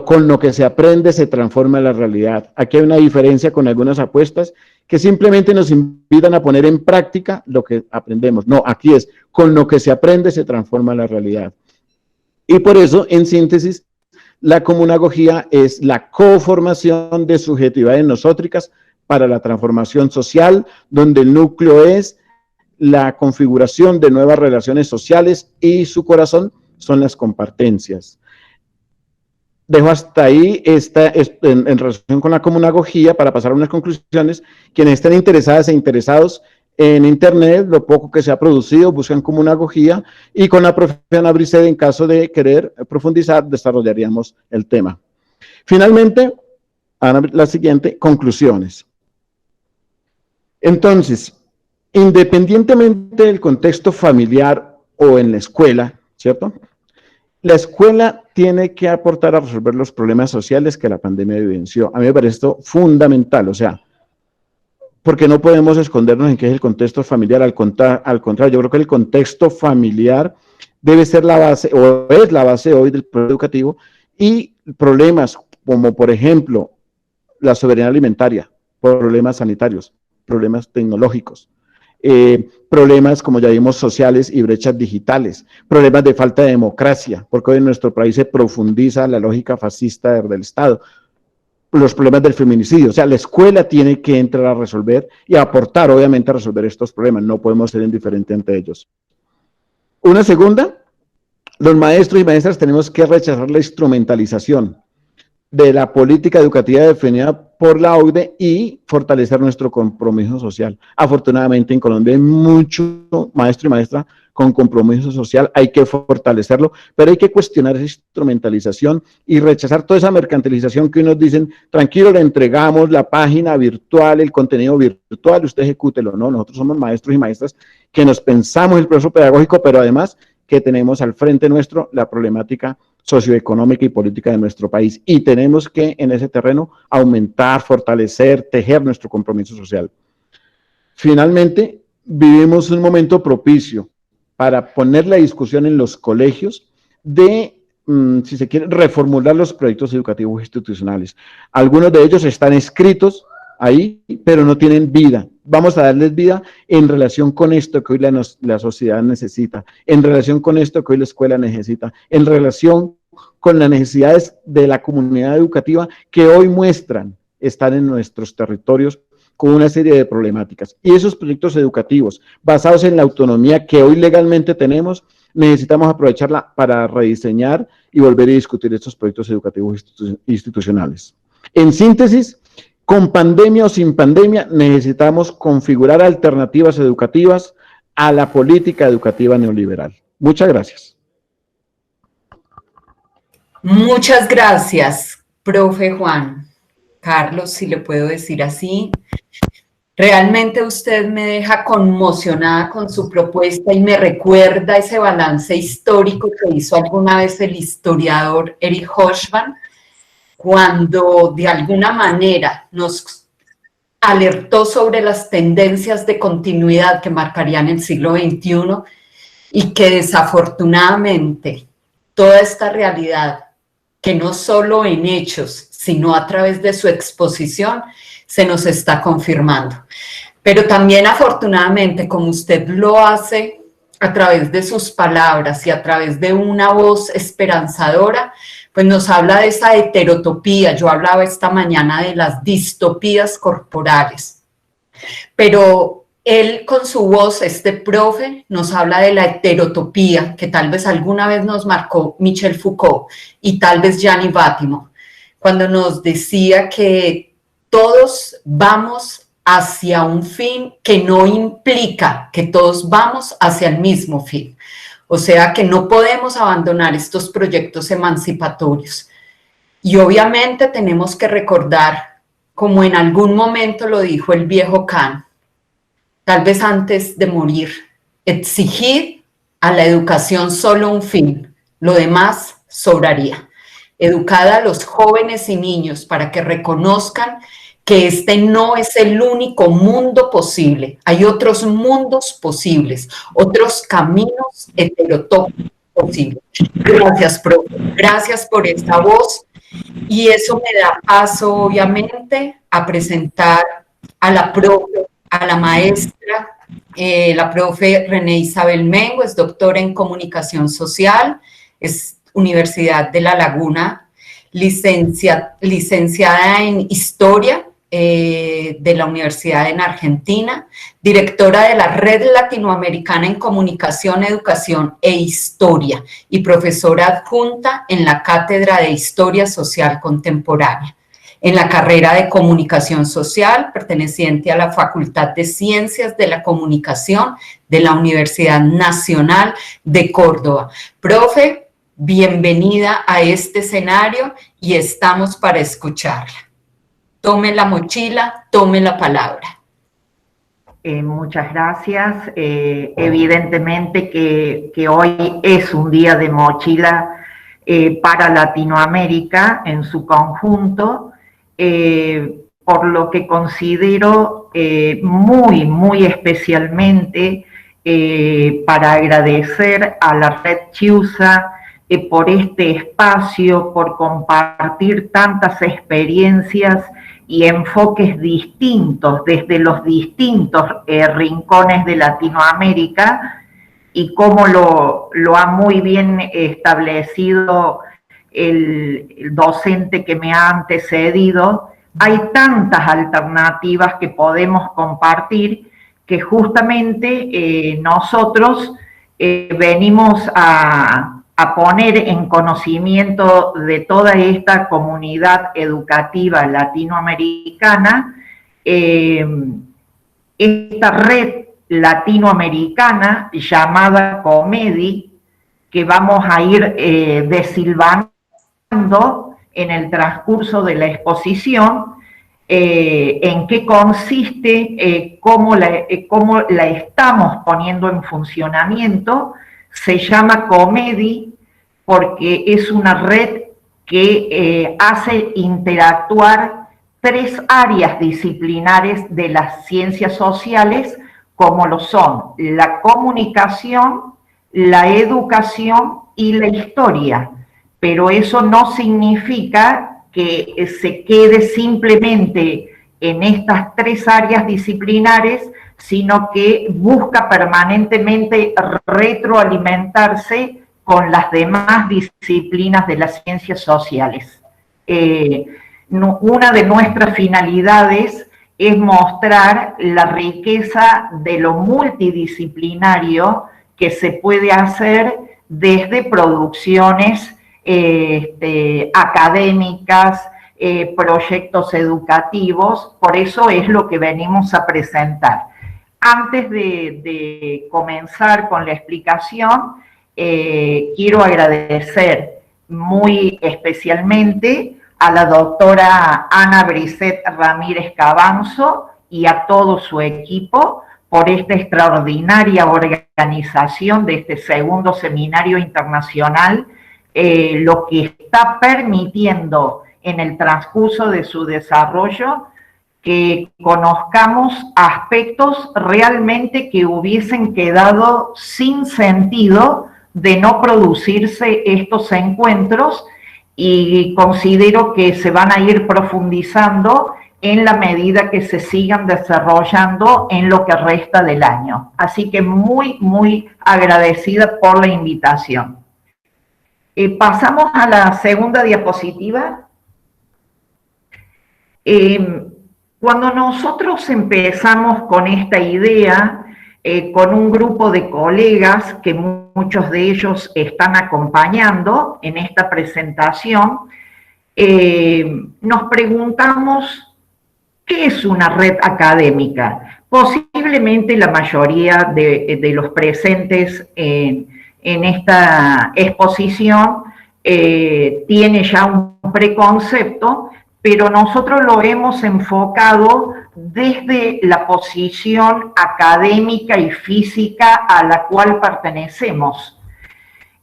con lo que se aprende se transforma en la realidad. Aquí hay una diferencia con algunas apuestas que simplemente nos invitan a poner en práctica lo que aprendemos. No, aquí es, con lo que se aprende se transforma en la realidad. Y por eso, en síntesis, la comunagogía es la coformación de subjetividades nosótricas para la transformación social, donde el núcleo es la configuración de nuevas relaciones sociales y su corazón son las compartencias. dejo hasta ahí en relación con la comunagogía para pasar a unas conclusiones. Quienes estén interesadas e interesados en Internet, lo poco que se ha producido, buscan comunagogía, y con la profe Ana Briceda, en caso de querer profundizar, desarrollaríamos el tema. Finalmente, Ana, la siguiente, conclusiones. Entonces, independientemente del contexto familiar o en la escuela, ¿cierto? La escuela tiene que aportar a resolver los problemas sociales que la pandemia evidenció. A mí me parece esto fundamental, o sea, porque no podemos escondernos en qué es el contexto familiar. Al contrario, yo creo que el contexto familiar debe ser la base, o es la base hoy del proceso educativo, y problemas como, por ejemplo, la soberanía alimentaria, problemas sanitarios, problemas tecnológicos, problemas, como ya vimos, sociales y brechas digitales, problemas de falta de democracia, porque hoy en nuestro país se profundiza la lógica fascista del Estado, los problemas del feminicidio. O sea, la escuela tiene que entrar a resolver y aportar, obviamente, a resolver estos problemas. No podemos ser indiferentes ante ellos. Una segunda, los maestros y maestras tenemos que rechazar la instrumentalización de la política educativa definida por la OCDE y fortalecer nuestro compromiso social. Afortunadamente en Colombia hay mucho maestro y maestra con compromiso social, hay que fortalecerlo, pero hay que cuestionar esa instrumentalización y rechazar toda esa mercantilización que unos dicen, tranquilo, le entregamos la página virtual, el contenido virtual, usted ejecútelo. No, nosotros somos maestros y maestras que nos pensamos el proceso pedagógico, pero además que tenemos al frente nuestro la problemática socioeconómica y política de nuestro país, y tenemos que en ese terreno aumentar, fortalecer, tejer nuestro compromiso social. Finalmente, vivimos un momento propicio para poner la discusión en los colegios de, si se quiere, reformular los proyectos educativos institucionales. Algunos de ellos están escritos ahí, pero no tienen vida. Vamos a darles vida en relación con esto que hoy la sociedad necesita, en relación con esto que hoy la escuela necesita, en relación con las necesidades de la comunidad educativa que hoy muestran estar en nuestros territorios con una serie de problemáticas. Y esos proyectos educativos basados en la autonomía que hoy legalmente tenemos, necesitamos aprovecharla para rediseñar y volver a discutir estos proyectos educativos institucionales. En síntesis, con pandemia o sin pandemia, necesitamos configurar alternativas educativas a la política educativa neoliberal. Muchas gracias. Muchas gracias, profe Juan Carlos, si le puedo decir así. Realmente usted me deja conmocionada con su propuesta y me recuerda ese balance histórico que hizo alguna vez el historiador Erich Hochmann, cuando de alguna manera nos alertó sobre las tendencias de continuidad que marcarían el siglo XXI y que desafortunadamente toda esta realidad, que no solo en hechos, sino a través de su exposición, se nos está confirmando. Pero también afortunadamente, como usted lo hace a través de sus palabras y a través de una voz esperanzadora, pues nos habla de esa heterotopía. Yo hablaba esta mañana de las distopías corporales, pero él con su voz, este profe, nos habla de la heterotopía que tal vez alguna vez nos marcó Michel Foucault y tal vez Gianni Vattimo, cuando nos decía que todos vamos hacia un fin que no implica que todos vamos hacia el mismo fin. O sea que no podemos abandonar estos proyectos emancipatorios. Y obviamente tenemos que recordar, como en algún momento lo dijo el viejo Kant, tal vez antes de morir, exigir a la educación solo un fin, lo demás sobraría. Educar a los jóvenes y niños para que reconozcan que este no es el único mundo posible. Hay otros mundos posibles, otros caminos heterotópicos posibles. Gracias, profe. Gracias por esta voz. Y eso me da paso, obviamente, a presentar a la profe, a la maestra, la profe René Isabel Mengo, es doctora en Comunicación Social, es Universidad de La Laguna, licenciada en Historia de la Universidad en Argentina, directora de la Red Latinoamericana en Comunicación, Educación e Historia y profesora adjunta en la Cátedra de Historia Social Contemporánea. En la carrera de Comunicación Social, perteneciente a la Facultad de Ciencias de la Comunicación de la Universidad Nacional de Córdoba. Profe, bienvenida a este escenario y estamos para escucharla. Tome la mochila, tome la palabra. Muchas gracias. Evidentemente que hoy es un día de mochila para Latinoamérica en su conjunto, por lo que considero muy especialmente para agradecer a la Red Chiusa por este espacio, por compartir tantas experiencias y enfoques distintos desde los distintos rincones de Latinoamérica, y como lo ha muy bien establecido el docente que me ha antecedido, hay tantas alternativas que podemos compartir que justamente nosotros venimos a poner en conocimiento de toda esta comunidad educativa latinoamericana esta red latinoamericana llamada COMEDI, que vamos a ir desilvando en el transcurso de la exposición, en qué consiste, cómo la estamos poniendo en funcionamiento. Se llama COMEDI porque es una red que hace interactuar 3 áreas disciplinares de las ciencias sociales, como lo son la comunicación, la educación y la historia. Pero eso no significa que se quede simplemente en estas 3 áreas disciplinares, sino que busca permanentemente retroalimentarse con las demás disciplinas de las ciencias sociales. Una de nuestras finalidades es mostrar la riqueza de lo multidisciplinario que se puede hacer desde producciones académicas, proyectos educativos. Por eso es lo que venimos a presentar. Antes de comenzar con la explicación, quiero agradecer muy especialmente a la doctora Ana Brisset Ramírez Cabanzo y a todo su equipo por esta extraordinaria organización de este segundo seminario internacional, lo que está permitiendo en el transcurso de su desarrollo que conozcamos aspectos realmente que hubiesen quedado sin sentido de no producirse estos encuentros, y considero que se van a ir profundizando en la medida que se sigan desarrollando en lo que resta del año. Así que muy agradecida por la invitación. Pasamos a la segunda diapositiva. Cuando nosotros empezamos con esta idea, con un grupo de colegas, que muchos de ellos están acompañando en esta presentación, nos preguntamos, ¿qué es una red académica? Posiblemente la mayoría de los presentes en esta exposición tiene ya un preconcepto, pero nosotros lo hemos enfocado desde la posición académica y física a la cual pertenecemos.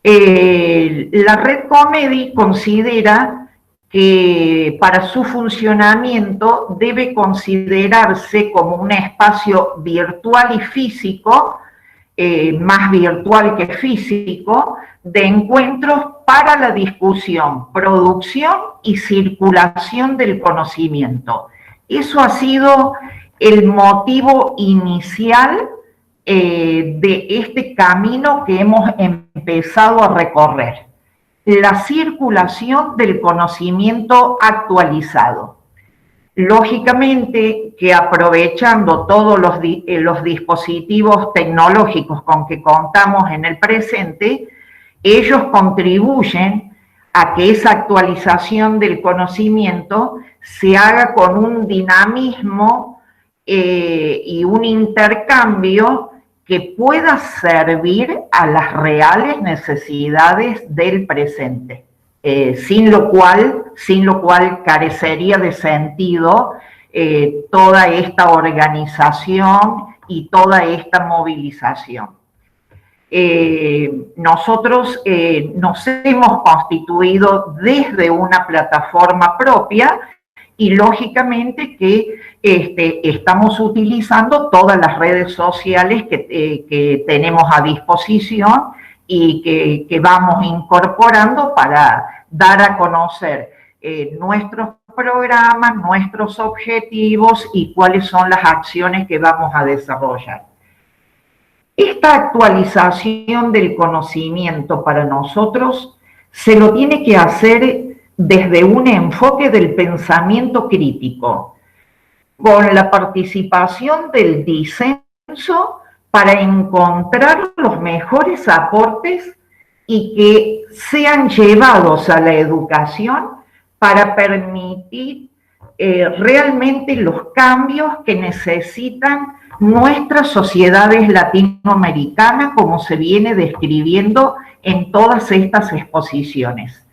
La red COMEDI considera que para su funcionamiento debe considerarse como un espacio virtual y físico, más virtual que físico, de encuentros para la discusión, producción y circulación del conocimiento. Eso ha sido el motivo inicial de este camino que hemos empezado a recorrer: la circulación del conocimiento actualizado. Lógicamente que aprovechando todos los dispositivos tecnológicos con que contamos en el presente, ellos contribuyen a que esa actualización del conocimiento se haga con un dinamismo y un intercambio que pueda servir a las reales necesidades del presente. Sin lo cual carecería de sentido toda esta organización y toda esta movilización. Nosotros nos hemos constituido desde una plataforma propia y lógicamente que estamos utilizando todas las redes sociales que tenemos a disposición y que vamos incorporando para dar a conocer nuestros programas, nuestros objetivos y cuáles son las acciones que vamos a desarrollar. Esta actualización del conocimiento para nosotros se lo tiene que hacer desde un enfoque del pensamiento crítico, con la participación del disenso para encontrar los mejores aportes y que sean llevados a la educación para permitir realmente los cambios que necesitan nuestras sociedades latinoamericanas, como se viene describiendo en todas estas exposiciones.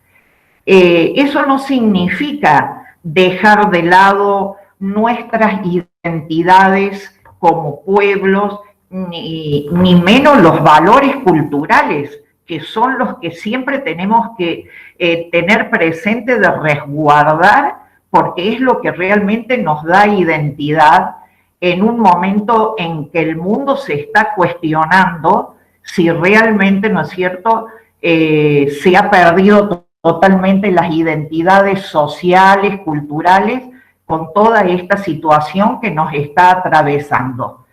Eso no significa dejar de lado nuestras identidades como pueblos, ni menos los valores culturales, que son los que siempre tenemos que tener presente de resguardar, porque es lo que realmente nos da identidad en un momento en que el mundo se está cuestionando si realmente, ¿no es cierto?, se ha perdido totalmente las identidades sociales, culturales, con toda esta situación que nos está atravesando.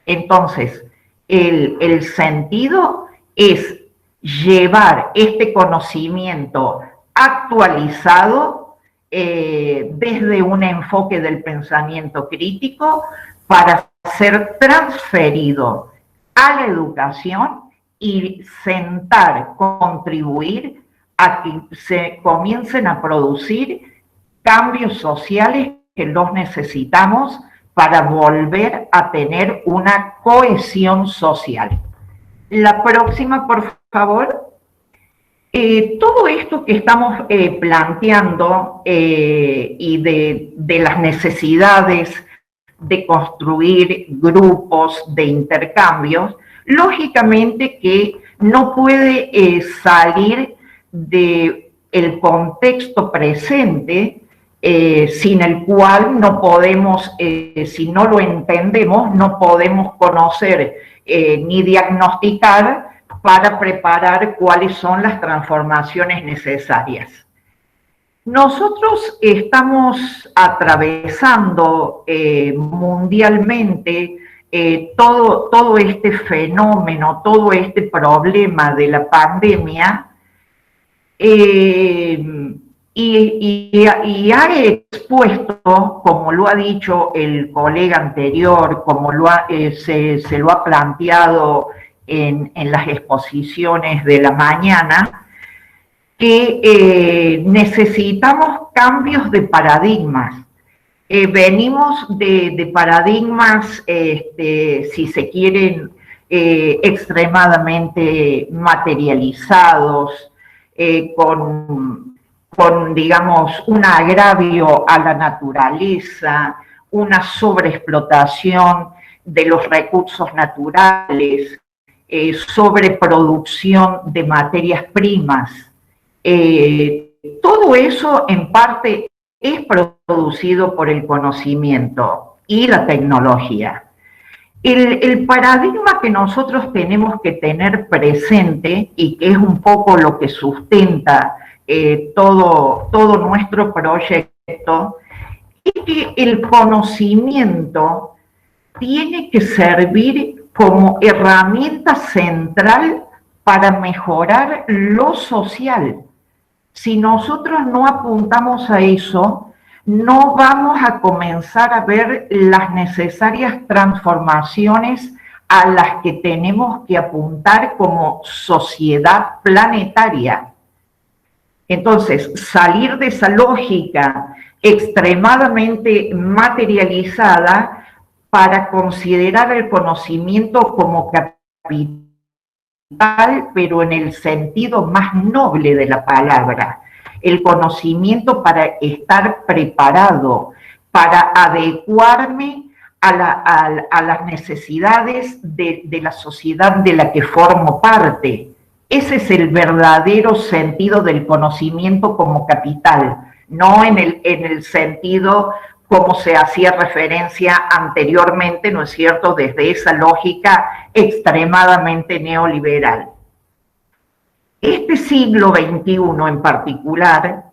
Entonces, el sentido es llevar este conocimiento actualizado desde un enfoque del pensamiento crítico para ser transferido a la educación y contribuir a que se comiencen a producir cambios sociales que los necesitamos para volver a tener una cohesión social. La próxima, por favor. Todo esto que estamos planteando y de las necesidades de construir grupos de intercambios, lógicamente que no puede salir del contexto presente, sin el cual no podemos, si no lo entendemos, no podemos conocer ni diagnosticar para preparar cuáles son las transformaciones necesarias. Nosotros estamos atravesando mundialmente todo este fenómeno, todo este problema de la pandemia, y ha expuesto, como lo ha dicho el colega anterior, como se lo ha planteado en las exposiciones de la mañana, que necesitamos cambios de paradigmas. Venimos de paradigmas, si se quieren, extremadamente materializados, con, digamos, un agravio a la naturaleza, una sobreexplotación de los recursos naturales, sobreproducción de materias primas. Todo eso en parte es producido por el conocimiento y la tecnología. El paradigma que nosotros tenemos que tener presente, y que es un poco lo que sustenta todo nuestro proyecto, es que el conocimiento tiene que servir como herramienta central para mejorar lo social. Si nosotros no apuntamos a eso, no vamos a comenzar a ver las necesarias transformaciones a las que tenemos que apuntar como sociedad planetaria. Entonces, salir de esa lógica extremadamente materializada para considerar el conocimiento como capital, pero en el sentido más noble de la palabra. El conocimiento para estar preparado, para adecuarme a las necesidades de la sociedad de la que formo parte. Ese es el verdadero sentido del conocimiento como capital, no en el sentido como se hacía referencia anteriormente, ¿no es cierto?, desde esa lógica extremadamente neoliberal. Este siglo XXI en particular,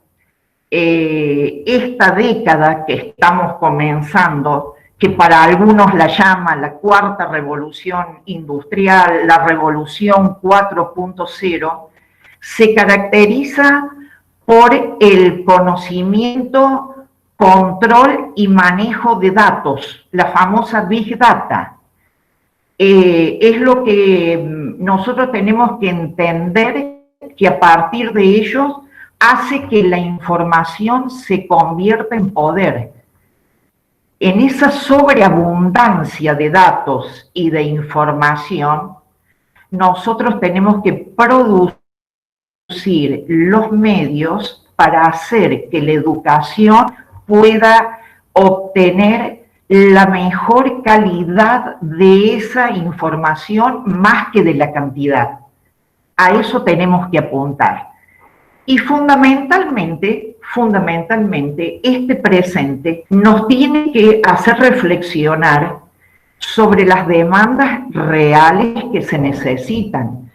esta década que estamos comenzando, que para algunos la llaman la cuarta revolución industrial, la revolución 4.0, se caracteriza por el conocimiento, control y manejo de datos, la famosa Big Data. Es lo que nosotros tenemos que entender, que a partir de ellos hace que la información se convierta en poder. En esa sobreabundancia de datos y de información, nosotros tenemos que producir los medios para hacer que la educación pueda obtener la mejor calidad de esa información más que de la cantidad. A eso tenemos que apuntar. Y fundamentalmente, este presente nos tiene que hacer reflexionar sobre las demandas reales que se necesitan,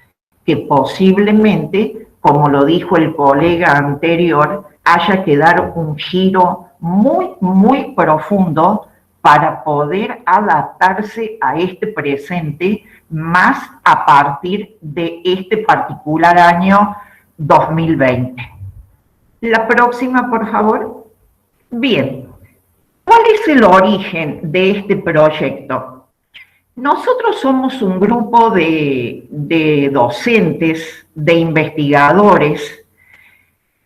que posiblemente, como lo dijo el colega anterior, haya que dar un giro muy, muy profundo para poder adaptarse a este presente, más a partir de este particular año 2020. La próxima, por favor. Bien, ¿cuál es el origen de este proyecto? Nosotros somos un grupo de docentes, de investigadores,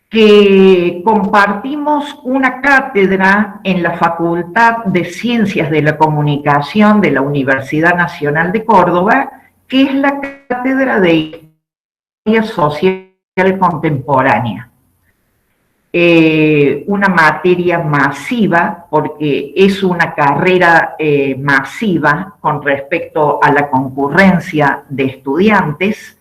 que compartimos una cátedra en la Facultad de Ciencias de la Comunicación de la Universidad Nacional de Córdoba, que es la Cátedra de Historia Social Contemporánea. Una materia masiva, porque es una carrera masiva con respecto a la concurrencia de estudiantes.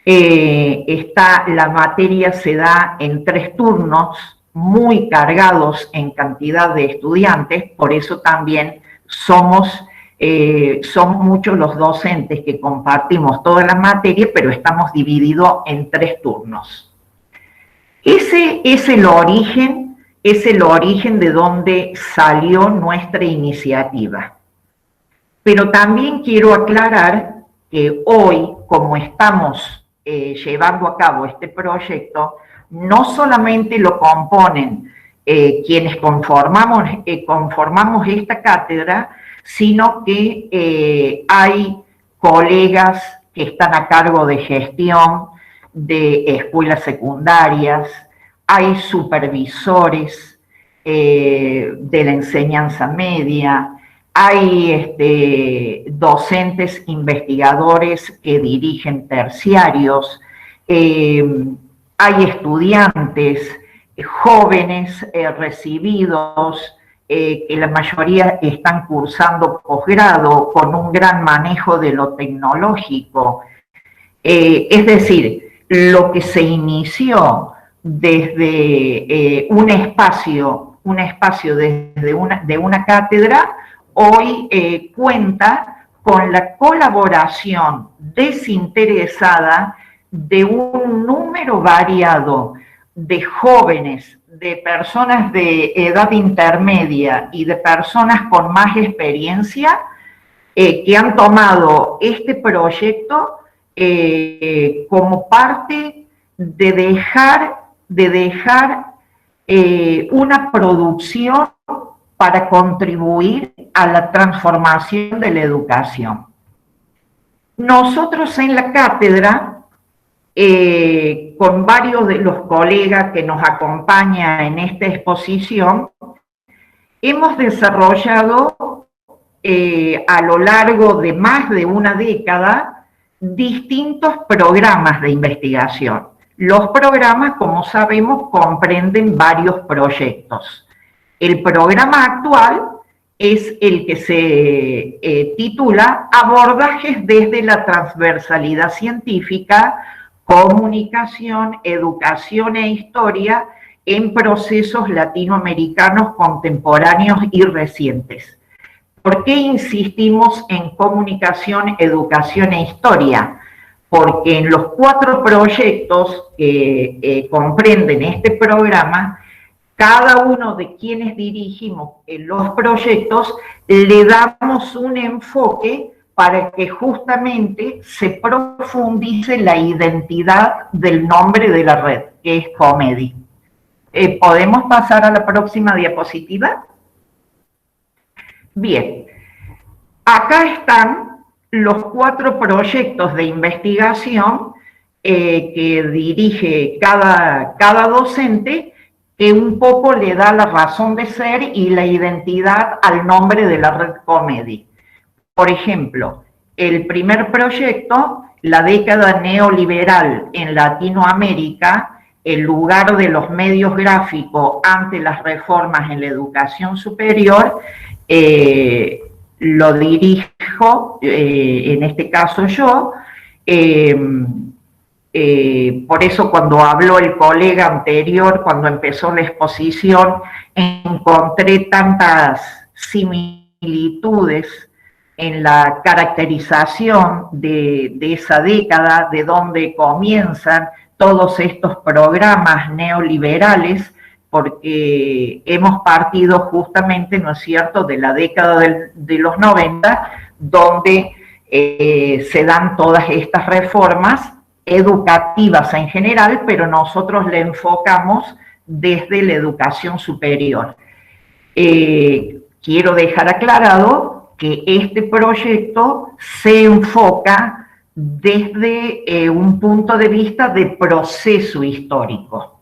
La materia se da en 3 turnos muy cargados en cantidad de estudiantes, por eso también somos muchos los docentes que compartimos toda la materia, pero estamos divididos en 3 turnos. Ese es el origen de donde salió nuestra iniciativa. Pero también quiero aclarar que hoy, como estamos llevando a cabo este proyecto, no solamente lo componen quienes conformamos esta cátedra, sino que hay colegas que están a cargo de gestión de escuelas secundarias, hay supervisores de la enseñanza media, hay docentes investigadores que dirigen terciarios, hay estudiantes jóvenes recibidos, que la mayoría están cursando posgrado con un gran manejo de lo tecnológico. Es decir, lo que se inició desde un espacio de una cátedra, hoy cuenta con la colaboración desinteresada de un número variado de jóvenes, de personas de edad intermedia y de personas con más experiencia que han tomado este proyecto como parte de dejar una producción para contribuir a la transformación de la educación. Nosotros en la cátedra, con varios de los colegas que nos acompañan en esta exposición, hemos desarrollado a lo largo de más de una década distintos programas de investigación. Los programas, como sabemos, comprenden varios proyectos. El programa actual es el que se titula Abordajes desde la transversalidad científica, comunicación, educación e historia en procesos latinoamericanos contemporáneos y recientes. ¿Por qué insistimos en comunicación, educación e historia? Porque en los 4 proyectos que comprenden este programa, cada uno de quienes dirigimos los proyectos le damos un enfoque para que justamente se profundice la identidad del nombre de la red, que es Comedy. ¿Podemos pasar a la próxima diapositiva? Bien, acá están los 4 proyectos de investigación que dirige cada docente, que un poco le da la razón de ser y la identidad al nombre de la red Comedy. Por ejemplo, el primer proyecto, la década neoliberal en Latinoamérica, el lugar de los medios gráficos ante las reformas en la educación superior, lo dirijo, en este caso yo. Por eso cuando habló el colega anterior, cuando empezó la exposición, encontré tantas similitudes en la caracterización de esa década, de donde comienzan todos estos programas neoliberales, porque hemos partido justamente, ¿no es cierto?, de la década de los 90, donde se dan todas estas reformas educativas en general, pero nosotros le enfocamos desde la educación superior. Quiero dejar aclarado que este proyecto se enfoca desde un punto de vista de proceso histórico.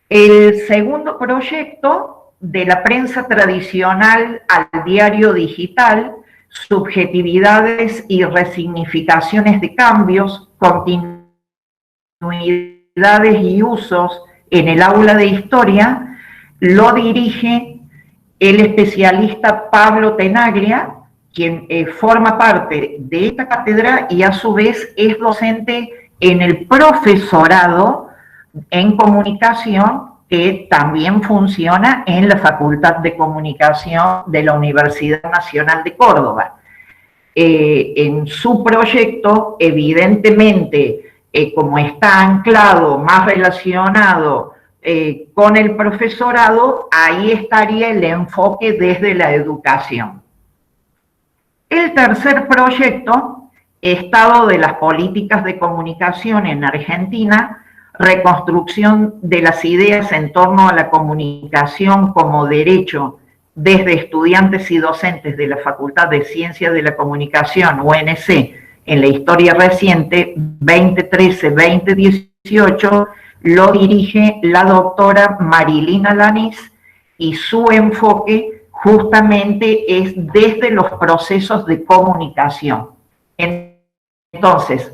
El segundo proyecto, de la prensa tradicional al diario digital, subjetividades y resignificaciones de cambios, continuidades y usos en el aula de historia, lo dirige el especialista Pablo Tenaglia, quien forma parte de esta cátedra y a su vez es docente en el profesorado en comunicación, que también funciona en la Facultad de Comunicación de la Universidad Nacional de Córdoba. En su proyecto, evidentemente, como está anclado, más relacionado con el profesorado, ahí estaría el enfoque desde la educación. El tercer proyecto, Estado de las Políticas de Comunicación en Argentina, reconstrucción de las ideas en torno a la comunicación como derecho desde estudiantes y docentes de la Facultad de Ciencias de la Comunicación, UNC, en la historia reciente, 2013-2018, lo dirige la doctora Marilina Lanís y su enfoque justamente es desde los procesos de comunicación. Entonces,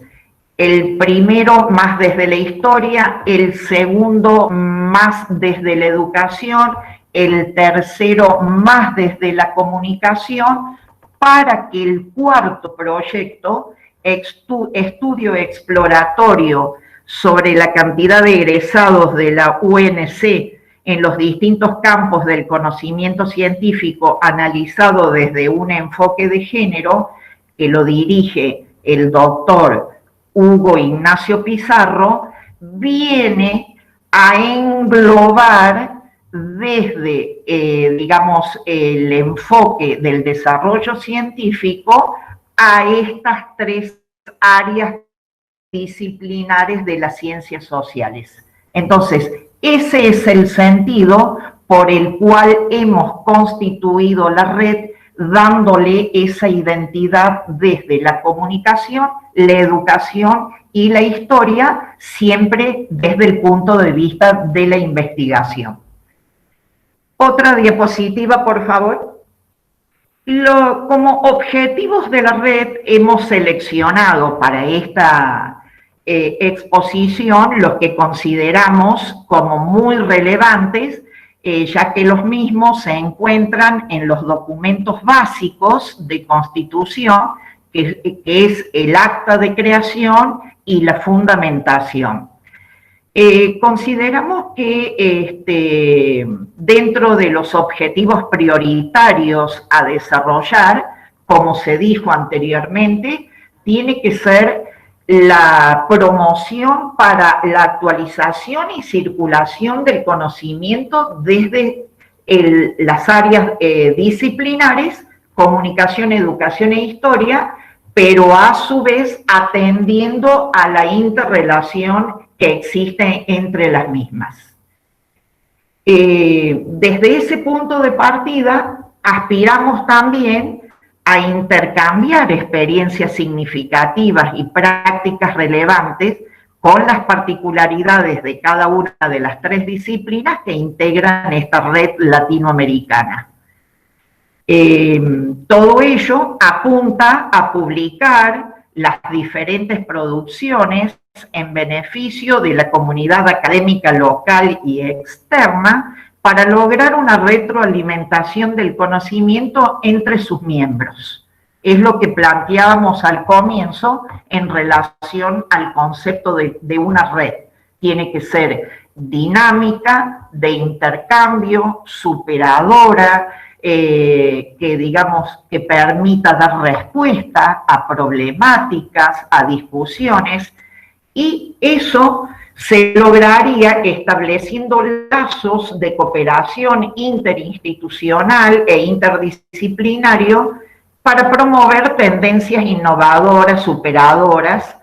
el primero más desde la historia, el segundo más desde la educación, el tercero más desde la comunicación, para que el cuarto proyecto, estudio exploratorio sobre la cantidad de egresados de la UNC en los distintos campos del conocimiento científico analizado desde un enfoque de género, que lo dirige el doctor Hugo Ignacio Pizarro, viene a englobar desde, digamos, el enfoque del desarrollo científico a estas 3 áreas disciplinares de las ciencias sociales. Entonces, Ese es el sentido por el cual hemos constituido la red, dándole esa identidad desde la comunicación, la educación y la historia, siempre desde el punto de vista de la investigación. Otra diapositiva, por favor. Como objetivos de la red hemos seleccionado para esta exposición los que consideramos como muy relevantes, ya que los mismos se encuentran en los documentos básicos de constitución, que es el acta de creación y la fundamentación. Consideramos que dentro de los objetivos prioritarios a desarrollar, como se dijo anteriormente, tiene que ser la promoción para la actualización y circulación del conocimiento desde las áreas disciplinares, comunicación, educación e historia, pero a su vez atendiendo a la interrelación que existe entre las mismas. Desde ese punto de partida, aspiramos también a intercambiar experiencias significativas y prácticas relevantes con las particularidades de cada una de las tres disciplinas que integran esta red latinoamericana. Todo ello apunta a publicar las diferentes producciones en beneficio de la comunidad académica local y externa para lograr una retroalimentación del conocimiento entre sus miembros. Es lo que planteábamos al comienzo en relación al concepto de una red. Tiene que ser dinámica, de intercambio, superadora, que permita dar respuesta a problemáticas, a discusiones, y eso se lograría estableciendo lazos de cooperación interinstitucional e interdisciplinario para promover tendencias innovadoras, superadoras,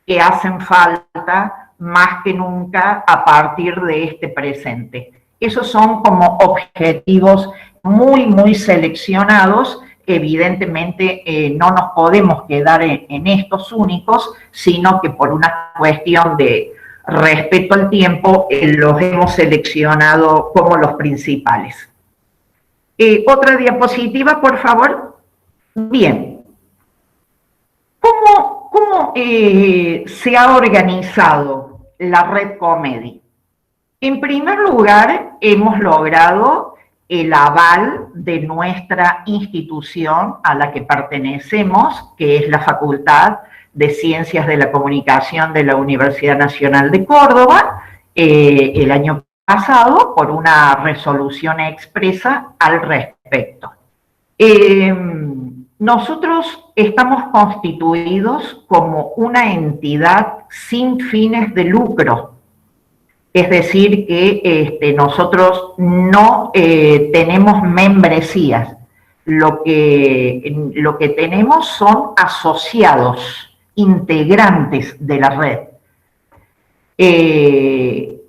que hacen falta más que nunca a partir de este presente. Esos son como objetivos muy seleccionados. Evidentemente no nos podemos quedar en estos únicos, sino que por una cuestión de respeto al tiempo los hemos seleccionado como los principales. Otra diapositiva, por favor. Bien. ¿Cómo se ha organizado la red Comedi? En primer lugar, hemos logrado el aval de nuestra institución a la que pertenecemos, que es la Facultad de Ciencias de la Comunicación de la Universidad Nacional de Córdoba, el año pasado, por una resolución expresa al respecto. Nosotros estamos constituidos como una entidad sin fines de lucro. Es decir, que nosotros no tenemos membresías. Lo que tenemos son asociados, integrantes de la red.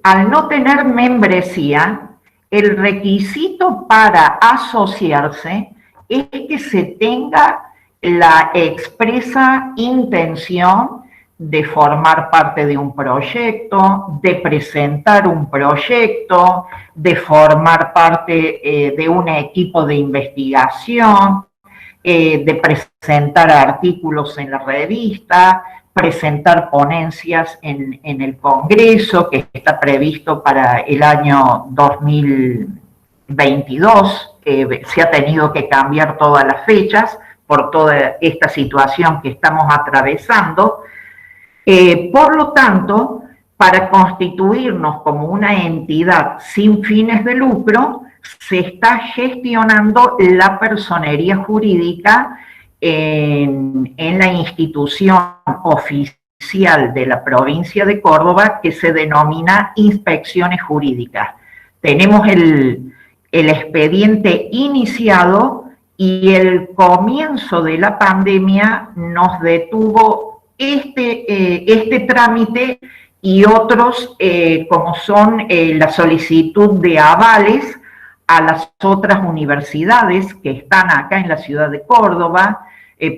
Al no tener membresía, el requisito para asociarse es que se tenga la expresa intención de formar parte de un proyecto, de presentar un proyecto, de formar parte de un equipo de investigación, de presentar artículos en la revista, presentar ponencias en el Congreso, que está previsto para el año 2022, se ha tenido que cambiar todas las fechas por toda esta situación que estamos atravesando. Por lo tanto, para constituirnos como una entidad sin fines de lucro, se está gestionando la personería jurídica en la institución oficial de la provincia de Córdoba, que se denomina Inspecciones Jurídicas. Tenemos el expediente iniciado y el comienzo de la pandemia nos detuvo este trámite y otros como son la solicitud de avales a las otras universidades que están acá en la ciudad de Córdoba.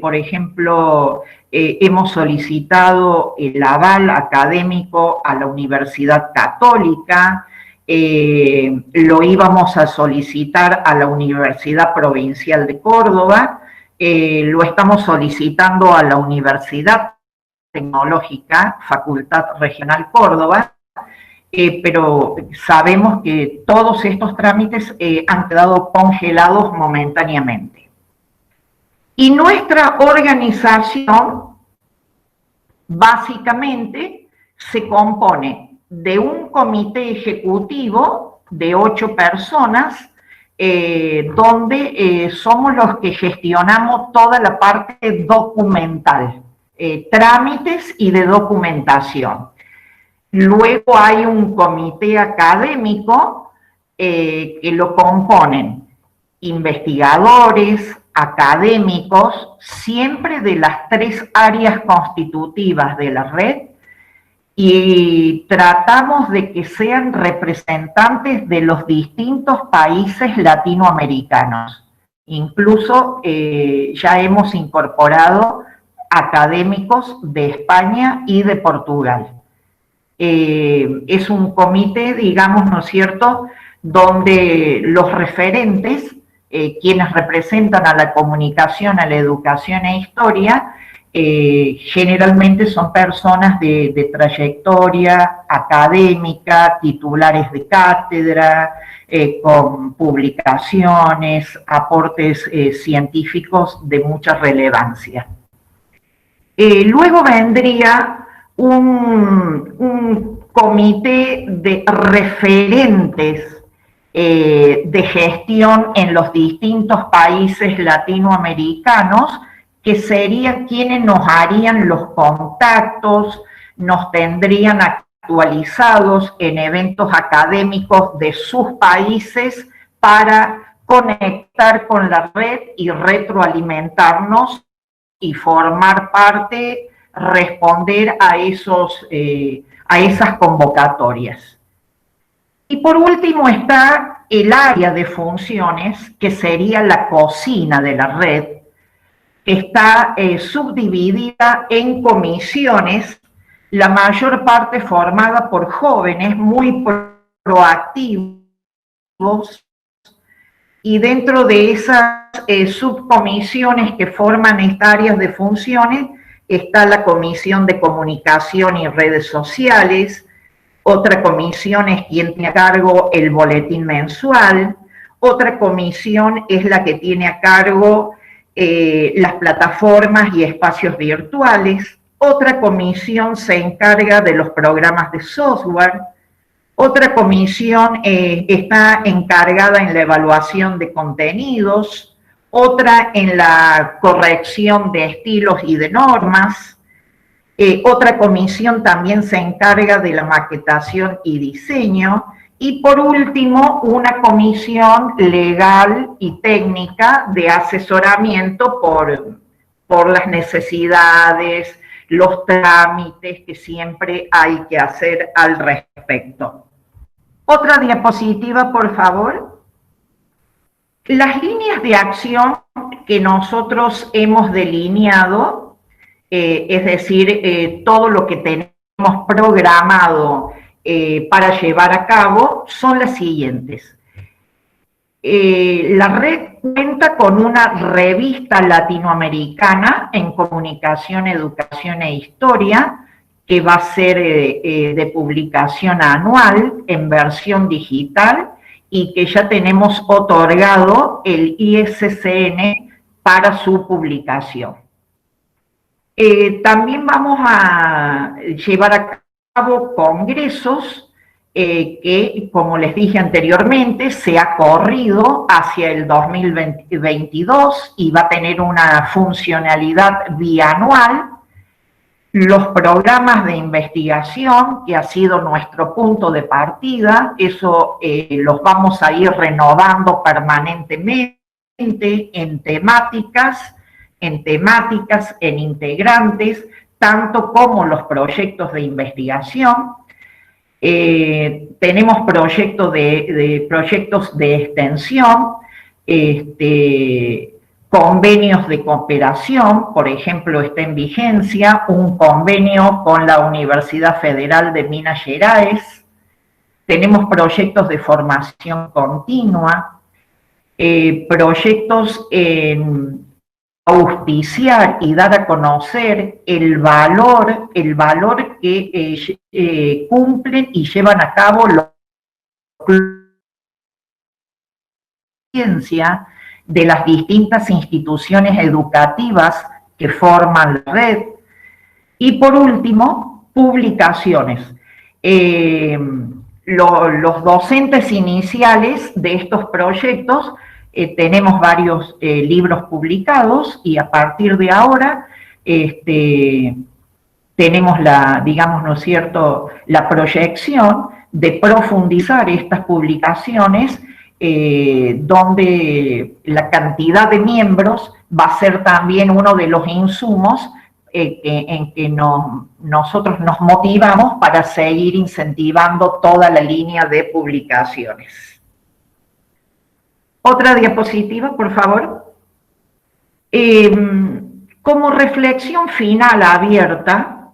Por ejemplo, hemos solicitado el aval académico a la Universidad Católica, lo íbamos a solicitar a la Universidad Provincial de Córdoba, lo estamos solicitando a la Universidad Tecnológica, Facultad Regional Córdoba, pero sabemos que todos estos trámites han quedado congelados momentáneamente. Y nuestra organización básicamente se compone de un comité ejecutivo de 8 personas, donde somos los que gestionamos toda la parte documental, trámites y de documentación. Luego hay un comité académico que lo componen investigadores, académicos, siempre de las 3 áreas constitutivas de la red, y tratamos de que sean representantes de los distintos países latinoamericanos. Incluso ya hemos incorporado académicos de España y de Portugal. Es un comité, digamos, ¿no es cierto?, donde los referentes, quienes representan a la comunicación, a la educación e historia, generalmente son personas de trayectoria académica, titulares de cátedra, con publicaciones, aportes científicos de mucha relevancia. Luego vendría un comité de referentes de gestión en los distintos países latinoamericanos, que serían quienes nos harían los contactos, nos tendrían actualizados en eventos académicos de sus países para conectar con la red y retroalimentarnos y formar parte, responder a esas convocatorias. Y por último está el área de funciones, que sería la cocina de la red, que está subdividida en comisiones, la mayor parte formada por jóvenes muy proactivos, y dentro de esas subcomisiones que forman estas áreas de funciones está la Comisión de Comunicación y Redes Sociales. Otra comisión es quien tiene a cargo el boletín mensual. Otra comisión es la que tiene a cargo las plataformas y espacios virtuales. Otra comisión se encarga de los programas de software. Otra comisión está encargada en la evaluación de contenidos. Otra en la corrección de estilos y de normas. Otra comisión también se encarga de la maquetación y diseño. Y por último, una comisión legal y técnica de asesoramiento por las necesidades, los trámites que siempre hay que hacer al respecto. Otra diapositiva, por favor. Las líneas de acción que nosotros hemos delineado, es decir, todo lo que tenemos programado para llevar a cabo, son las siguientes. La red cuenta con una revista latinoamericana en comunicación, educación e historia, que va a ser de publicación anual en versión digital y que ya tenemos otorgado el ISSN para su publicación. También vamos a llevar a cabo congresos que, como les dije anteriormente, se ha corrido hacia el 2022 y va a tener una funcionalidad bianual. Los programas de investigación, que ha sido nuestro punto de partida, eso los vamos a ir renovando permanentemente en temáticas, en integrantes, tanto como los proyectos de investigación. Tenemos proyectos de extensión, convenios de cooperación. Por ejemplo, está en vigencia un convenio con la Universidad Federal de Minas Gerais. Tenemos proyectos de formación continua, proyectos en auspiciar y dar a conocer el valor que cumplen y llevan a cabo los de las distintas instituciones educativas que forman la red. Y por último, publicaciones. Los docentes iniciales de estos proyectos tenemos varios libros publicados, y a partir de ahora tenemos digamos, ¿no es cierto?, la proyección de profundizar estas publicaciones, donde la cantidad de miembros va a ser también uno de los insumos en que nosotros nos motivamos para seguir incentivando toda la línea de publicaciones. Otra diapositiva, por favor. Como reflexión final abierta,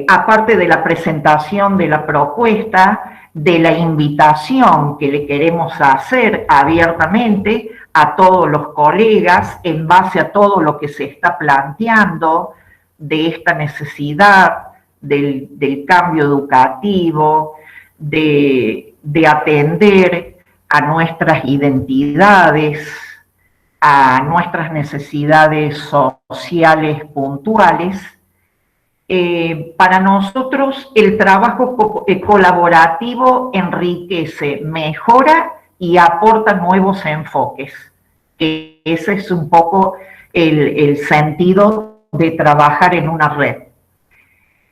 aparte de la presentación de la propuesta, de la invitación que le queremos hacer abiertamente a todos los colegas en base a todo lo que se está planteando, de esta necesidad del cambio educativo, de atender a nuestras identidades, a nuestras necesidades sociales puntuales. Para nosotros el trabajo colaborativo enriquece, mejora y aporta nuevos enfoques. Ese es un poco el sentido de trabajar en una red.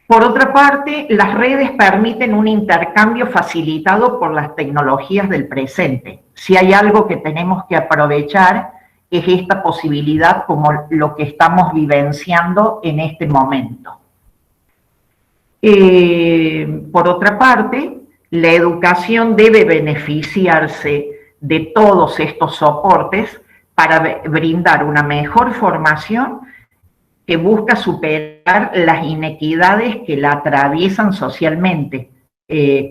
Por otra parte, las redes permiten un intercambio facilitado por las tecnologías del presente. Si hay algo que tenemos que aprovechar, es esta posibilidad, como lo que estamos vivenciando en este momento. Por otra parte, la educación debe beneficiarse de todos estos soportes para brindar una mejor formación que busca superar las inequidades que la atraviesan socialmente.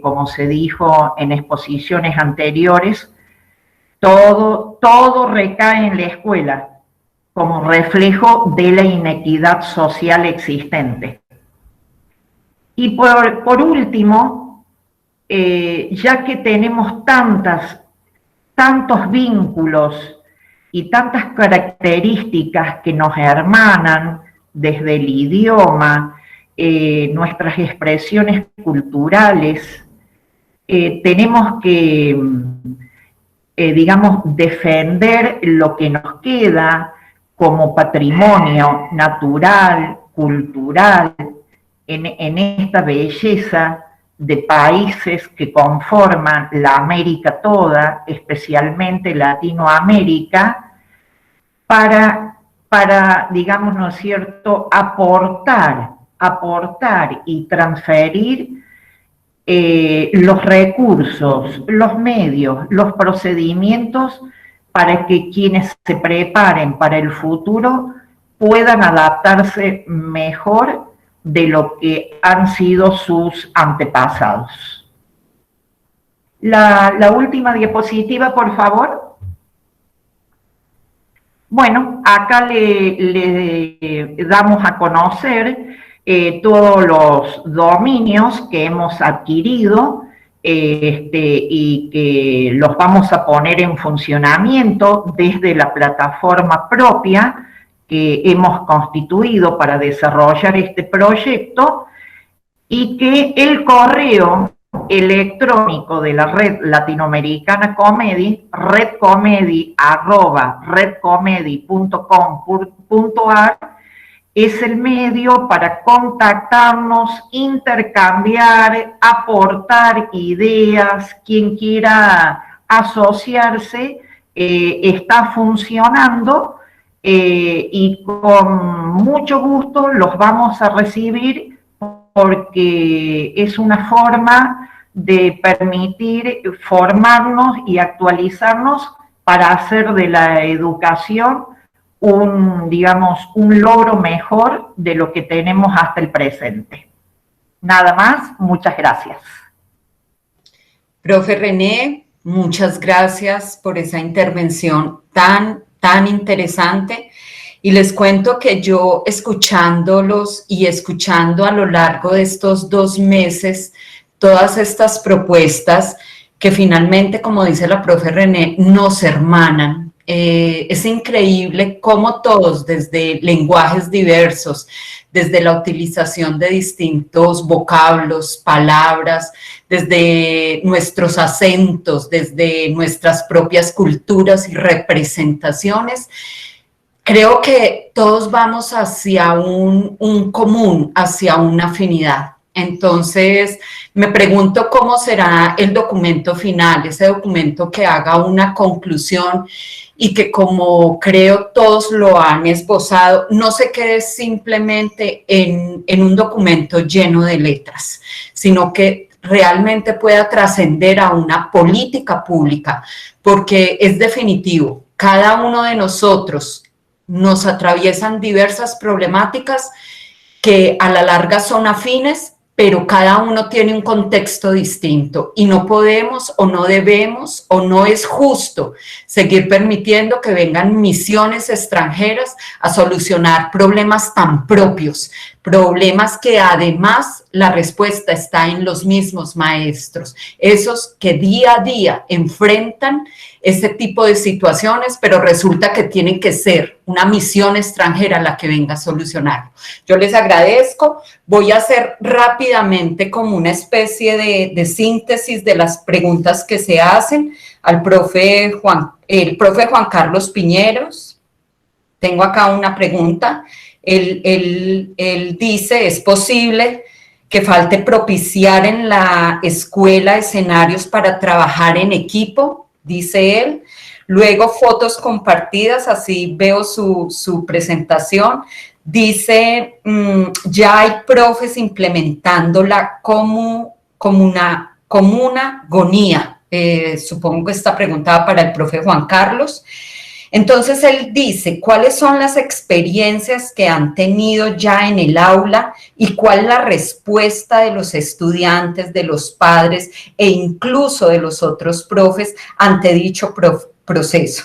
Como se dijo en exposiciones anteriores, todo recae en la escuela como reflejo de la inequidad social existente. Y por último, ya que tenemos tantos vínculos y tantas características que nos hermanan desde el idioma, nuestras expresiones culturales, tenemos que, digamos, defender lo que nos queda como patrimonio natural, cultural, en esta belleza de países que conforman la América toda, especialmente Latinoamérica, para digamos, ¿no es cierto?, aportar y transferir los recursos, los medios, los procedimientos para que quienes se preparen para el futuro puedan adaptarse mejor de lo que han sido sus antepasados. La última diapositiva, por favor. Bueno, acá le damos a conocer todos los dominios que hemos adquirido y que los vamos a poner en funcionamiento desde la plataforma propia que hemos constituido para desarrollar este proyecto, y que el correo electrónico de la Red Latinoamericana Comedy, redcomedy@redcomedy.com.ar, es el medio para contactarnos, intercambiar, aportar ideas. Quien quiera asociarse, está funcionando. y con mucho gusto los vamos a recibir porque es una forma de permitir formarnos y actualizarnos para hacer de la educación digamos, un logro mejor de lo que tenemos hasta el presente. Nada más, muchas gracias. Profe René, muchas gracias por esa intervención tan interesante. Y les cuento que yo escuchándolos y escuchando a lo largo de estos 2 meses todas estas propuestas que finalmente, como dice la profe René, nos hermanan. Es increíble cómo todos, desde lenguajes diversos, desde la utilización de distintos vocablos, palabras, desde nuestros acentos, desde nuestras propias culturas y representaciones, creo que todos vamos hacia un común, hacia una afinidad. Entonces, me pregunto cómo será el documento final, ese documento que haga una conclusión y que, como creo todos lo han esbozado, no se quede simplemente en un documento lleno de letras, sino que realmente pueda trascender a una política pública, porque es definitivo, cada uno de nosotros nos atraviesan diversas problemáticas que a la larga son afines, pero cada uno tiene un contexto distinto y no podemos o no debemos o no es justo seguir permitiendo que vengan misiones extranjeras a solucionar problemas tan propios, problemas que además la respuesta está en los mismos maestros, esos que día a día enfrentan este tipo de situaciones, pero resulta que tienen que ser una misión extranjera la que venga a solucionarlo. Yo les agradezco, voy a hacer rápidamente como una especie de síntesis de las preguntas que se hacen al profe Juan Carlos Piñeros. Tengo acá una pregunta. Él dice, ¿es posible que falte propiciar en la escuela escenarios para trabajar en equipo? Dice él. Luego, fotos compartidas, así veo su presentación. Dice, ya hay profes implementándola como una agonía. Supongo que está preguntada para el profe Juan Carlos. Entonces, él dice, ¿cuáles son las experiencias que han tenido ya en el aula y cuál es la respuesta de los estudiantes, de los padres e incluso de los otros profes ante dicho proceso?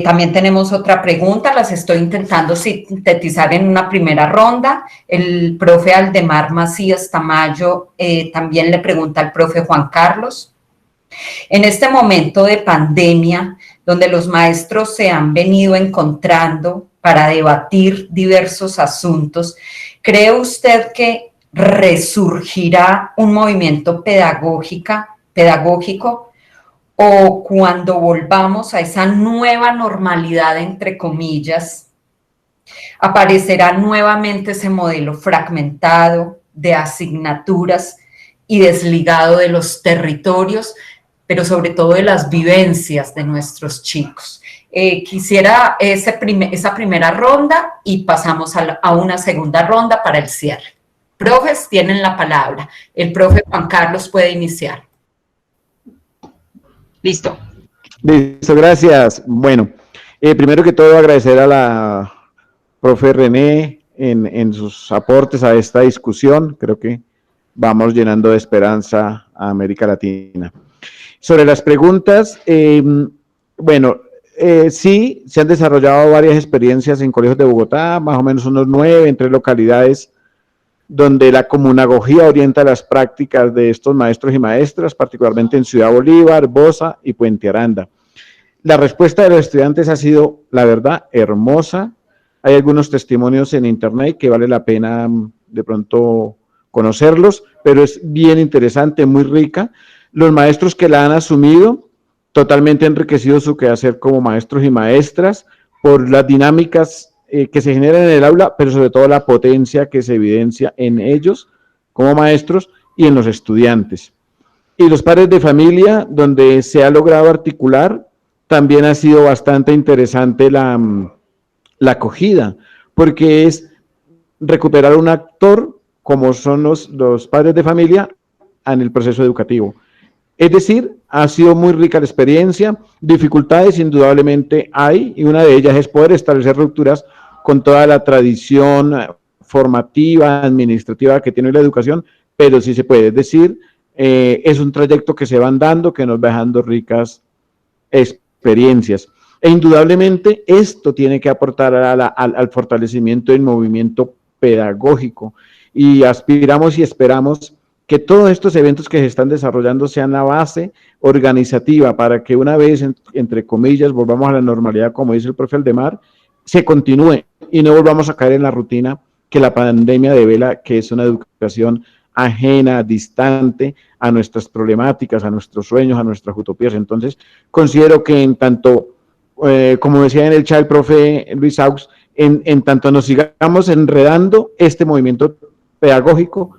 También tenemos otra pregunta, las estoy intentando sintetizar en una primera ronda. El profe Aldemar Macías Tamayo también le pregunta al profe Juan Carlos. En este momento de pandemia, donde los maestros se han venido encontrando para debatir diversos asuntos, ¿cree usted que resurgirá un movimiento pedagógico o cuando volvamos a esa nueva normalidad, entre comillas, aparecerá nuevamente ese modelo fragmentado de asignaturas y desligado de los territorios, pero sobre todo de las vivencias de nuestros chicos? Quisiera esa primera ronda y pasamos a una segunda ronda para el cierre. Profes, tienen la palabra. El profe Juan Carlos puede iniciar. Listo. Listo, gracias. Bueno, primero que todo agradecer a la profe René en sus aportes a esta discusión. Creo que vamos llenando de esperanza a América Latina. Sobre las preguntas, sí, se han desarrollado varias experiencias en colegios de Bogotá, más o menos unos 9 en 3 localidades, donde la comunagogía orienta las prácticas de estos maestros y maestras, particularmente en Ciudad Bolívar, Bosa y Puente Aranda. La respuesta de los estudiantes ha sido, la verdad, hermosa. Hay algunos testimonios en internet que vale la pena de pronto conocerlos, pero es bien interesante, muy rica. Los maestros que la han asumido, totalmente enriquecido su quehacer como maestros y maestras por las dinámicas que se generan en el aula, pero sobre todo la potencia que se evidencia en ellos como maestros y en los estudiantes. Y los padres de familia, donde se ha logrado articular, también ha sido bastante interesante la acogida, porque es recuperar un actor como son los padres de familia en el proceso educativo. Es decir, ha sido muy rica la experiencia, dificultades indudablemente hay, y una de ellas es poder establecer rupturas con toda la tradición formativa, administrativa que tiene la educación, pero sí se puede, es decir, es un trayecto que se van dando, que nos va dejando ricas experiencias. E indudablemente esto tiene que aportar al fortalecimiento del movimiento pedagógico, y aspiramos y esperamos que todos estos eventos que se están desarrollando sean la base organizativa para que una vez, entre comillas, volvamos a la normalidad, como dice el profe Aldemar, se continúe y no volvamos a caer en la rutina que la pandemia devela, que es una educación ajena, distante a nuestras problemáticas, a nuestros sueños, a nuestras utopías. Entonces, considero que en tanto, como decía en el chat el profe Luis Aux, en tanto nos sigamos enredando, este movimiento pedagógico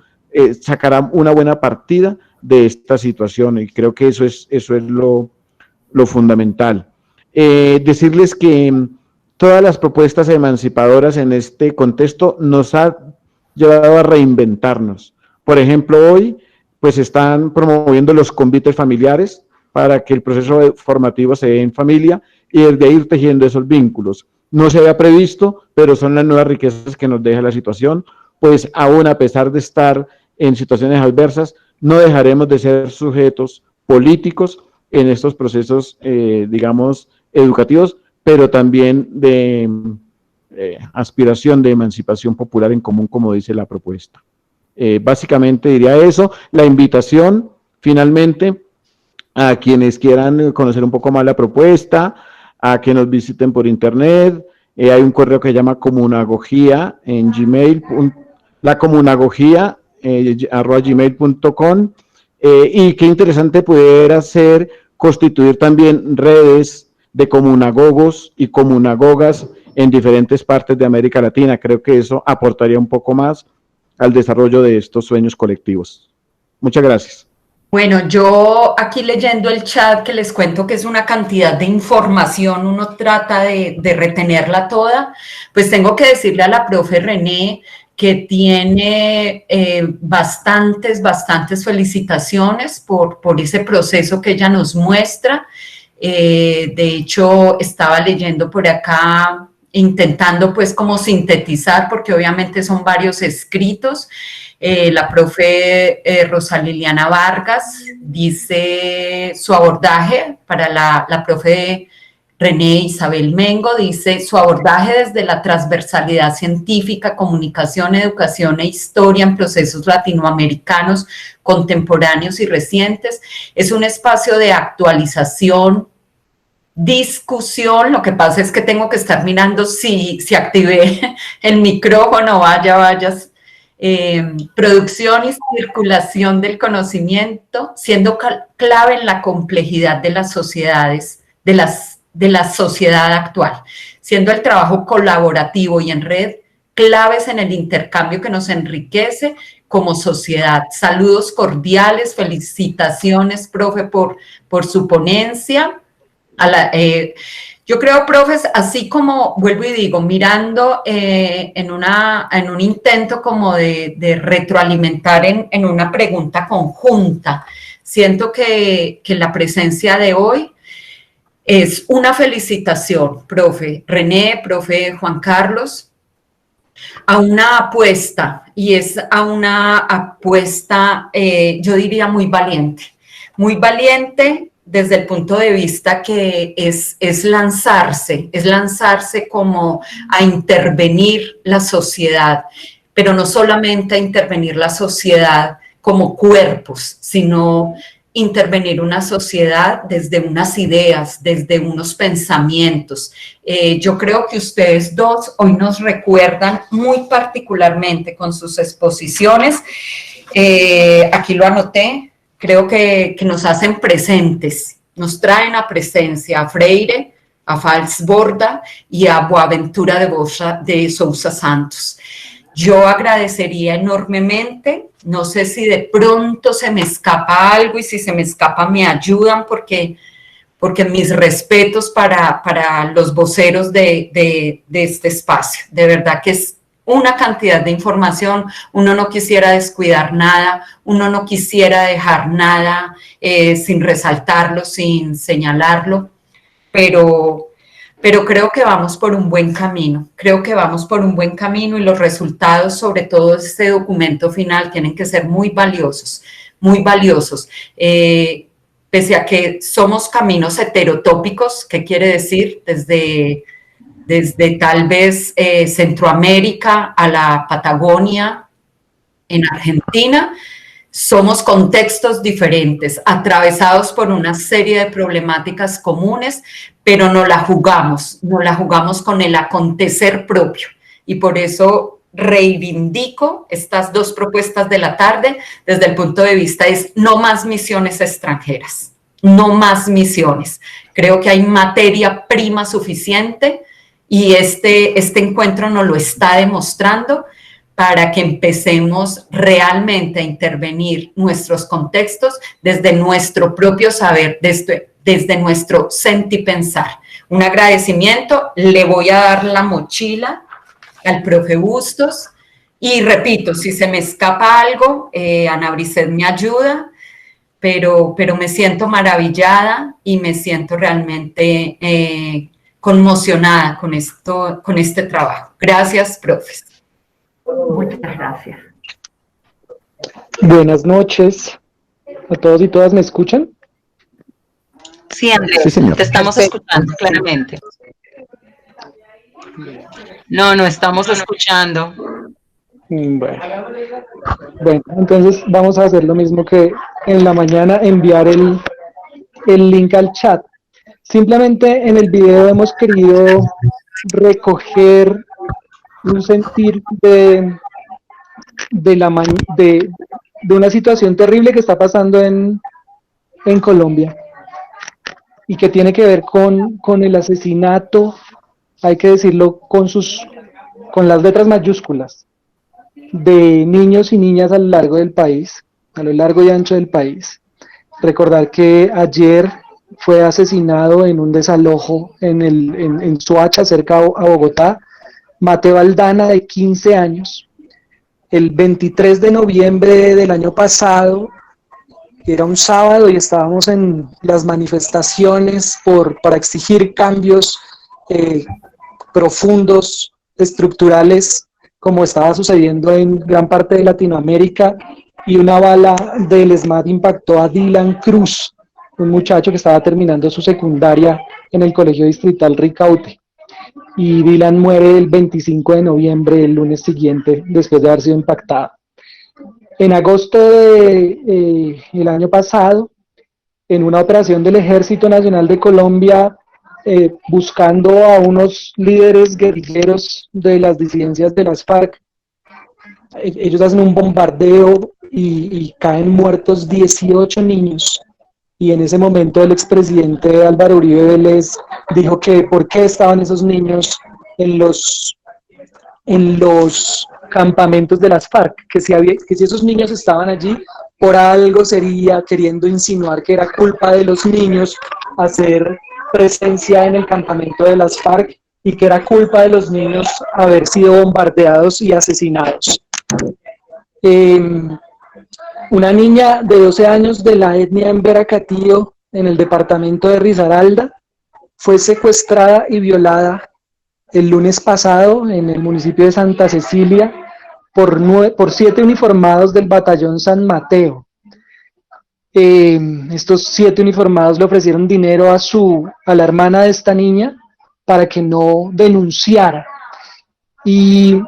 sacará una buena partida de esta situación, y creo que eso es lo fundamental. Decirles que todas las propuestas emancipadoras en este contexto nos ha llevado a reinventarnos. Por ejemplo, hoy pues están promoviendo los convites familiares para que el proceso formativo se dé en familia y desde ir tejiendo esos vínculos. No se había previsto, pero son las nuevas riquezas que nos deja la situación, pues aún a pesar de estar en situaciones adversas, no dejaremos de ser sujetos políticos en estos procesos, digamos, educativos, pero también de aspiración de emancipación popular en común, como dice la propuesta. Básicamente diría eso. La invitación, finalmente, a quienes quieran conocer un poco más la propuesta, a que nos visiten por internet. Hay un correo que se llama comunagogía en Gmail, la comunagogía @gmail.com, y qué interesante pudiera ser constituir también redes de comunagogos y comunagogas en diferentes partes de América Latina. Creo que eso aportaría un poco más al desarrollo de estos sueños colectivos. Muchas gracias. Bueno, yo aquí leyendo el chat, que les cuento que es una cantidad de información, uno trata de retenerla toda, pues tengo que decirle a la profe René que tiene bastantes felicitaciones por ese proceso que ella nos muestra. De hecho, estaba leyendo por acá, intentando pues como sintetizar, porque obviamente son varios escritos. La profe Rosa Liliana Vargas dice su abordaje para la profe René Isabel Mengo, dice su abordaje desde la transversalidad científica, comunicación, educación e historia en procesos latinoamericanos contemporáneos y recientes. Es un espacio de actualización, discusión. Lo que pasa es que tengo que estar mirando si activé el micrófono, vayas. Producción y circulación del conocimiento, siendo clave en la complejidad de las sociedades, de la sociedad actual, siendo el trabajo colaborativo y en red claves en el intercambio que nos enriquece como sociedad. Saludos cordiales, felicitaciones, profe, por su ponencia. Yo creo, profes, así como vuelvo y digo, mirando en un intento como de retroalimentar en una pregunta conjunta, siento que la presencia de hoy es una felicitación, profe René, profe Juan Carlos, a una apuesta, y es a una apuesta, yo diría, muy valiente desde el punto de vista que es lanzarse como a intervenir la sociedad, pero no solamente a intervenir la sociedad como cuerpos, sino intervenir una sociedad desde unas ideas, desde unos pensamientos. Yo creo que ustedes dos hoy nos recuerdan muy particularmente con sus exposiciones, aquí lo anoté, creo que nos hacen presentes, nos traen a presencia a Freire, a Fals Borda y a Boaventura de Sousa Santos. Yo agradecería enormemente, no sé si de pronto se me escapa algo, y si se me escapa me ayudan, porque porque mis respetos para los voceros de este espacio. De verdad que es una cantidad de información, uno no quisiera descuidar nada, uno no quisiera dejar nada sin resaltarlo, sin señalarlo, pero creo que vamos por un buen camino, y los resultados, sobre todo de este documento final, tienen que ser muy valiosos, muy valiosos. Pese a que somos caminos heterotópicos, ¿qué quiere decir? Desde tal vez Centroamérica a la Patagonia, en Argentina, somos contextos diferentes, atravesados por una serie de problemáticas comunes, pero no la jugamos con el acontecer propio. Y por eso reivindico estas dos propuestas de la tarde desde el punto de vista es no más misiones extranjeras, no más misiones. Creo que hay materia prima suficiente y este encuentro nos lo está demostrando para que empecemos realmente a intervenir nuestros contextos desde nuestro propio saber, desde nuestro sentipensar. Un agradecimiento, le voy a dar la mochila al profe Bustos y repito, si se me escapa algo, Ana Brisset me ayuda, pero me siento maravillada y me siento realmente conmocionada con este trabajo. Gracias, profes. Muchas gracias. Buenas noches a todos y todas, ¿me escuchan? Sí, Andrés, Sí, señor. te estamos escuchando claramente. No estamos escuchando. Bueno, entonces vamos a hacer lo mismo que en la mañana, enviar el link al chat. Simplemente en el video hemos querido recoger un sentir de una situación terrible que está pasando en Colombia y que tiene que ver con el asesinato, hay que decirlo con las letras mayúsculas, de niños y niñas a lo largo del país, a lo largo y ancho del país. Recordar que ayer fue asesinado en un desalojo en Soacha, cerca a Bogotá, Mateo Aldana, de 15 años. El 23 de noviembre del año pasado, era un sábado y estábamos en las manifestaciones para exigir cambios profundos, estructurales, como estaba sucediendo en gran parte de Latinoamérica, y una bala del ESMAD impactó a Dylan Cruz, un muchacho que estaba terminando su secundaria en el Colegio Distrital Ricaute. Y Dylan muere el 25 de noviembre, el lunes siguiente, después de haber sido impactado. En agosto del año pasado, en una operación del Ejército Nacional de Colombia, buscando a unos líderes guerrilleros de las disidencias de las FARC, ellos hacen un bombardeo y caen muertos 18 niños. Y en ese momento el expresidente Álvaro Uribe Vélez dijo que por qué estaban esos niños en los campamentos de las FARC, que si esos niños estaban allí, por algo sería queriendo insinuar que era culpa de los niños hacer presencia en el campamento de las FARC y que era culpa de los niños haber sido bombardeados y asesinados. Una niña de 12 años de la etnia Embera Catío, en el departamento de Risaralda, fue secuestrada y violada el lunes pasado en el municipio de Santa Cecilia por 7 uniformados del batallón San Mateo. Estos 7 uniformados le ofrecieron dinero a la hermana de esta niña para que no denunciara. Y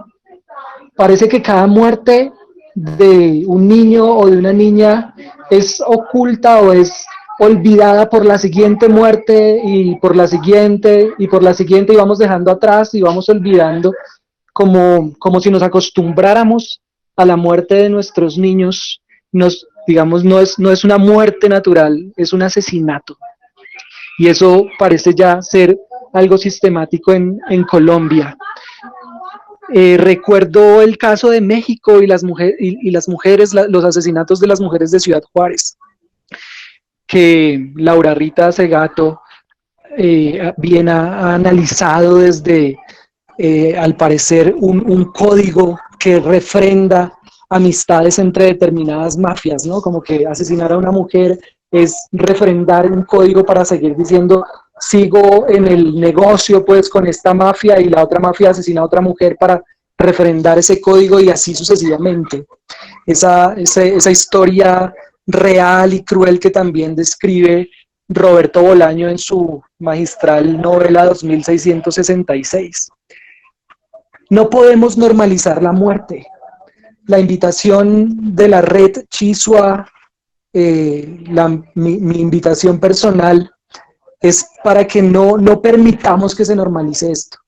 parece que cada muerte de un niño o de una niña es oculta o es olvidada por la siguiente muerte y por la siguiente y por la siguiente, y vamos dejando atrás y vamos olvidando, como si nos acostumbráramos a la muerte de nuestros niños. Digamos, no es una muerte natural, es un asesinato. Y eso parece ya ser algo sistemático en Colombia. Recuerdo el caso de México y las mujeres, los asesinatos de las mujeres de Ciudad Juárez, que Laura Rita Segato bien ha analizado desde, al parecer, un código que refrenda amistades entre determinadas mafias, ¿no? Como que asesinar a una mujer es refrendar un código para seguir diciendo, sigo en el negocio pues con esta mafia, y la otra mafia asesina a otra mujer para refrendar ese código, y así sucesivamente. Esa historia real y cruel que también describe Roberto Bolaño en su magistral novela 2666. No podemos normalizar la muerte. La invitación de la red Chisua, mi invitación personal, es para que no permitamos que se normalice esto,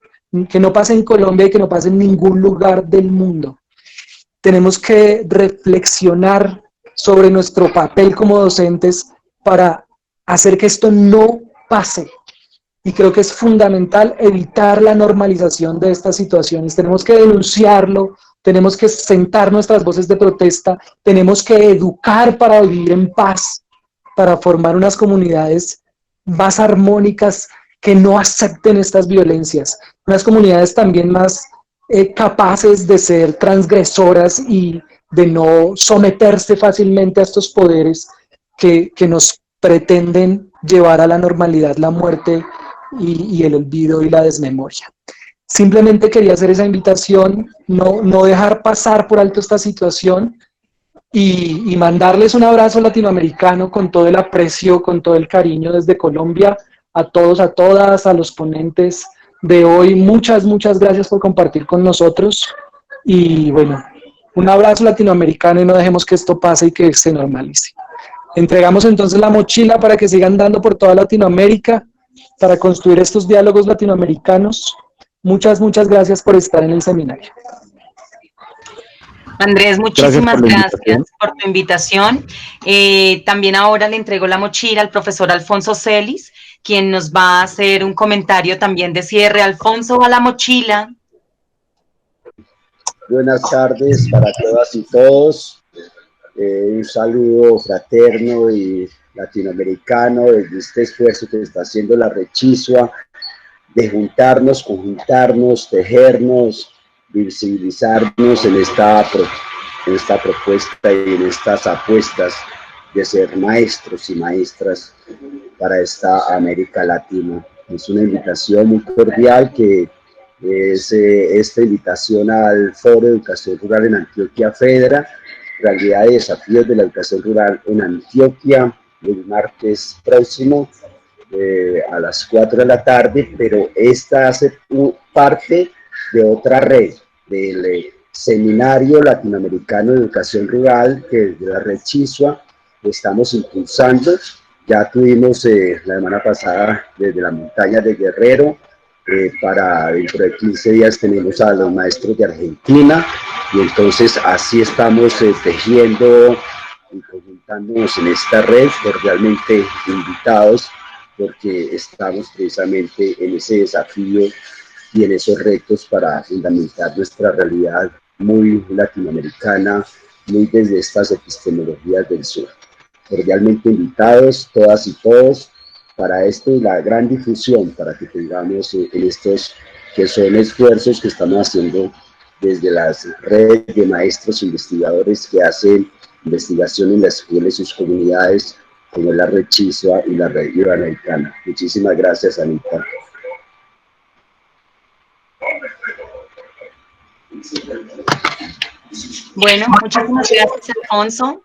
que no pase en Colombia y que no pase en ningún lugar del mundo. Tenemos que reflexionar sobre nuestro papel como docentes para hacer que esto no pase. Y creo que es fundamental evitar la normalización de estas situaciones. Tenemos que denunciarlo, tenemos que sentar nuestras voces de protesta, tenemos que educar para vivir en paz, para formar unas comunidades más armónicas que no acepten estas violencias, unas comunidades también más capaces de ser transgresoras y de no someterse fácilmente a estos poderes que nos pretenden llevar a la normalidad la muerte y el olvido y la desmemoria. Simplemente quería hacer esa invitación, no dejar pasar por alto esta situación y mandarles un abrazo latinoamericano con todo el aprecio, con todo el cariño desde Colombia, a todos, a todas, a los ponentes de hoy. Muchas gracias por compartir con nosotros y bueno, un abrazo latinoamericano y no dejemos que esto pase y que se normalice. Entregamos entonces la mochila para que sigan dando por toda Latinoamérica, para construir estos diálogos latinoamericanos. Muchas gracias por estar en el seminario. Andrés, muchísimas gracias por tu invitación. También ahora le entrego la mochila al profesor Alfonso Celis, quien nos va a hacer un comentario también de cierre. Alfonso, va la mochila. Buenas tardes para todas y todos. Un saludo fraterno y latinoamericano desde este esfuerzo que está haciendo la red Chisua de juntarnos, conjuntarnos, tejernos, visibilizarnos en esta propuesta y en estas apuestas de ser maestros y maestras para esta América Latina. Es una invitación muy cordial que es esta invitación al Foro de Educación Rural en Antioquia FEDERA, realidad de desafíos de la educación rural en Antioquia, el martes próximo a las 4 de la tarde, pero esta hace parte de otra red, del Seminario Latinoamericano de Educación Rural, que desde la red Chisua estamos impulsando. Ya tuvimos la semana pasada desde la montaña de Guerrero, para dentro de 15 días tenemos a los maestros de Argentina, y entonces así estamos tejiendo y conjuntándonos en esta red, cordialmente invitados, porque estamos precisamente en ese desafío y en esos retos para fundamentar nuestra realidad muy latinoamericana, muy desde estas epistemologías del sur. Cordialmente invitados todas y todos para esto y la gran difusión, para que tengamos en estos que son esfuerzos que estamos haciendo desde las redes de maestros investigadores que hacen investigación en las escuelas y sus comunidades, como la red Chisua y la red iberoamericana. Muchísimas gracias, Anita. Bueno, muchísimas gracias, Alfonso.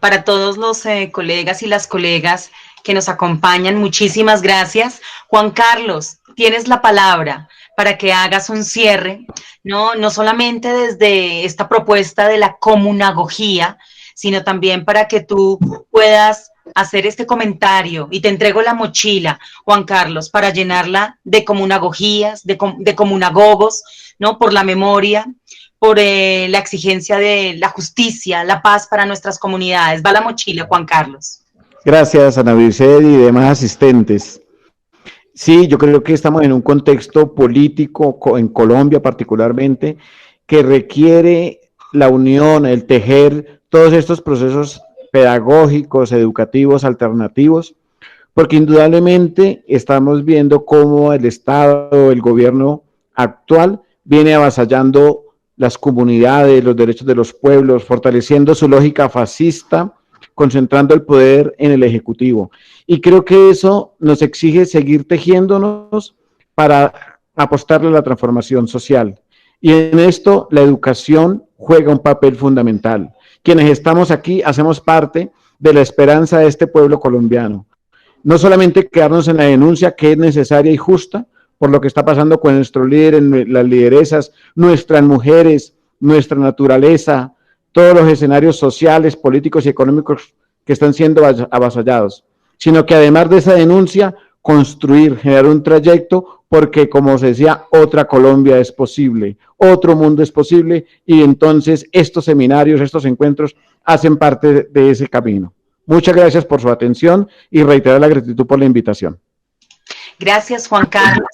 Para todos los colegas y las colegas que nos acompañan, muchísimas gracias. Juan Carlos, tienes la palabra para que hagas un cierre, no solamente desde esta propuesta de la comunagogía, sino también para que tú puedas hacer este comentario, y te entrego la mochila, Juan Carlos, para llenarla de comunagogías, de comunagogos, ¿no? Por la memoria, por la exigencia de la justicia, la paz para nuestras comunidades. Va la mochila, Juan Carlos. Gracias, Ana Merced y demás asistentes. Sí, yo creo que estamos en un contexto político, en Colombia particularmente, que requiere la unión, el tejer todos estos procesos pedagógicos, educativos, alternativos, porque indudablemente estamos viendo cómo el Estado, el gobierno actual, viene avasallando las comunidades, los derechos de los pueblos, fortaleciendo su lógica fascista, concentrando el poder en el Ejecutivo. Y creo que eso nos exige seguir tejiéndonos para apostarle a la transformación social. Y en esto la educación juega un papel fundamental. Quienes estamos aquí hacemos parte de la esperanza de este pueblo colombiano. No solamente quedarnos en la denuncia que es necesaria y justa por lo que está pasando con nuestros líderes, las lideresas, nuestras mujeres, nuestra naturaleza, todos los escenarios sociales, políticos y económicos que están siendo avasallados, sino que además de esa denuncia, construir, generar un trayecto, porque como se decía, otra Colombia es posible, otro mundo es posible, y entonces estos seminarios, estos encuentros hacen parte de ese camino. Muchas gracias por su atención y reiterar la gratitud por la invitación. Gracias, Juan Carlos.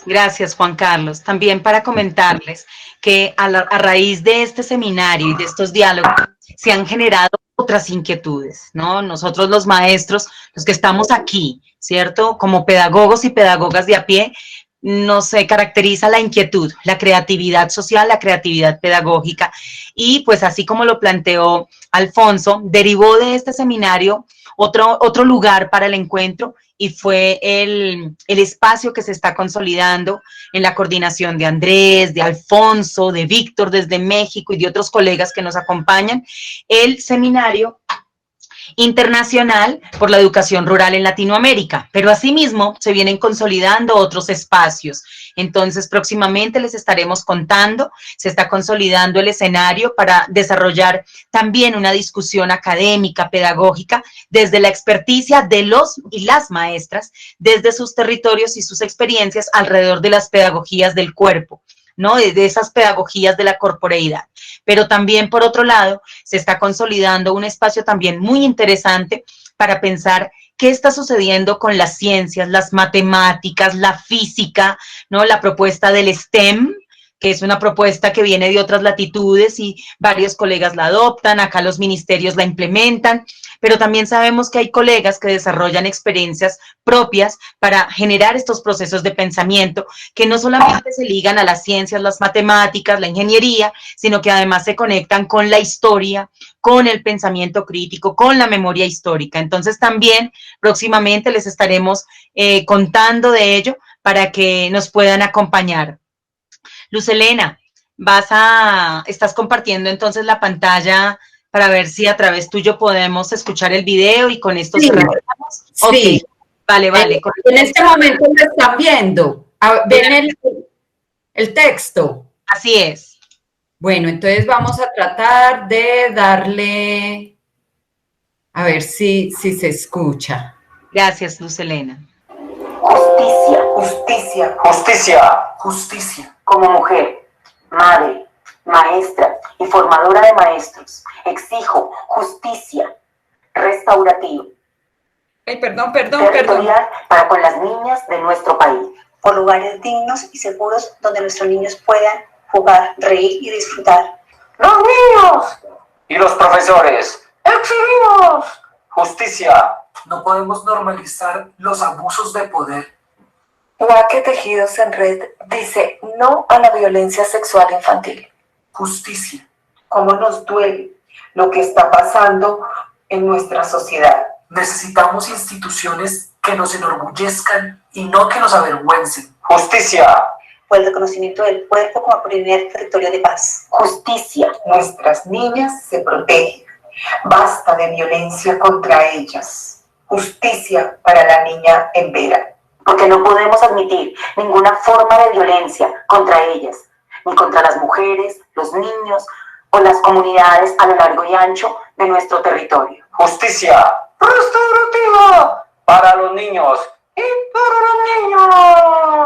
Gracias, Juan Carlos. También para comentarles que a raíz de este seminario y de estos diálogos se han generado otras inquietudes, ¿no? Nosotros los maestros, los que estamos aquí, ¿cierto? Como pedagogos y pedagogas de a pie, nos caracteriza la inquietud, la creatividad social, la creatividad pedagógica. Y pues así como lo planteó Alfonso, derivó de este seminario otro lugar para el encuentro, y fue el espacio que se está consolidando en la coordinación de Andrés, de Alfonso, de Víctor desde México y de otros colegas que nos acompañan, el seminario internacional por la educación rural en Latinoamérica, pero asimismo se vienen consolidando otros espacios. Entonces, próximamente les estaremos contando, se está consolidando el escenario para desarrollar también una discusión académica, pedagógica, desde la experticia de los y las maestras, desde sus territorios y sus experiencias alrededor de las pedagogías del cuerpo, ¿no? De esas pedagogías de la corporeidad. Pero también, por otro lado, se está consolidando un espacio también muy interesante para pensar qué está sucediendo con las ciencias, las matemáticas, la física, ¿no? La propuesta del STEM, que es una propuesta que viene de otras latitudes y varios colegas la adoptan, acá los ministerios la implementan, pero también sabemos que hay colegas que desarrollan experiencias propias para generar estos procesos de pensamiento que no solamente se ligan a las ciencias, las matemáticas, la ingeniería, sino que además se conectan con la historia, con el pensamiento crítico, con la memoria histórica. Entonces también próximamente les estaremos contando de ello para que nos puedan acompañar. Luz Helena, estás compartiendo entonces la pantalla para ver si a través tuyo podemos escuchar el video y con esto cerramos. Sí. Okay. Vale. En este momento lo están viendo. ¿Ven el texto? Así es. Bueno, entonces vamos a tratar de darle, a ver si se escucha. Gracias, Luz Helena. Justicia, justicia, justicia, justicia. Como mujer, madre, maestra y formadora de maestros, exijo justicia restaurativa. Perdón. Territorial para con las niñas de nuestro país. Por lugares dignos y seguros donde nuestros niños puedan jugar, reír y disfrutar. ¡Los niños! Y los profesores. ¡Exigimos Justicia. No podemos normalizar los abusos de poder. Guaque Tejidos en Red dice no a la violencia sexual infantil. Justicia. ¿Cómo nos duele lo que está pasando en nuestra sociedad? Necesitamos instituciones que nos enorgullezcan y no que nos avergüencen. Justicia. O el reconocimiento del cuerpo como primer territorio de paz. Justicia. Nuestras niñas se protegen. Basta de violencia contra ellas. Justicia para la niña en Vera. Porque no podemos admitir ninguna forma de violencia contra ellas, ni contra las mujeres, los niños o las comunidades a lo largo y ancho de nuestro territorio. Justicia restaurativa para los niños y para los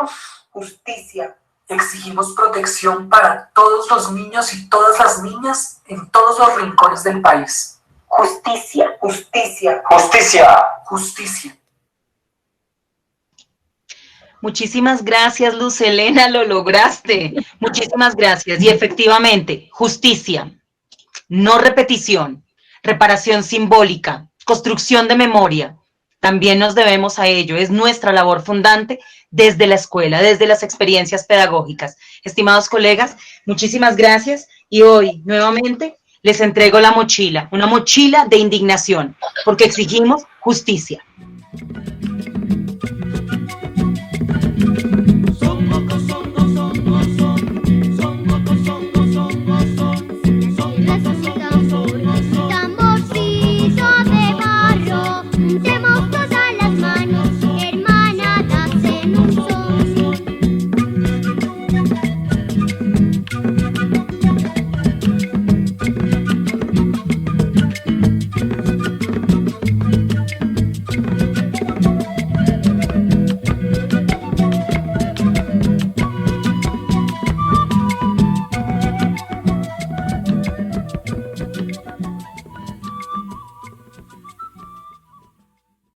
niños. Justicia. Exigimos protección para todos los niños y todas las niñas en todos los rincones del país. Justicia, justicia, justicia, justicia. Muchísimas gracias, Luz Helena, lo lograste. Muchísimas gracias. Y efectivamente, justicia, no repetición. reparación simbólica, construcción de memoria. También nos debemos a ello, es nuestra labor fundante desde la escuela, desde las experiencias pedagógicas. Estimados colegas, muchísimas gracias y hoy nuevamente les entrego la mochila, una mochila de indignación, porque exigimos justicia.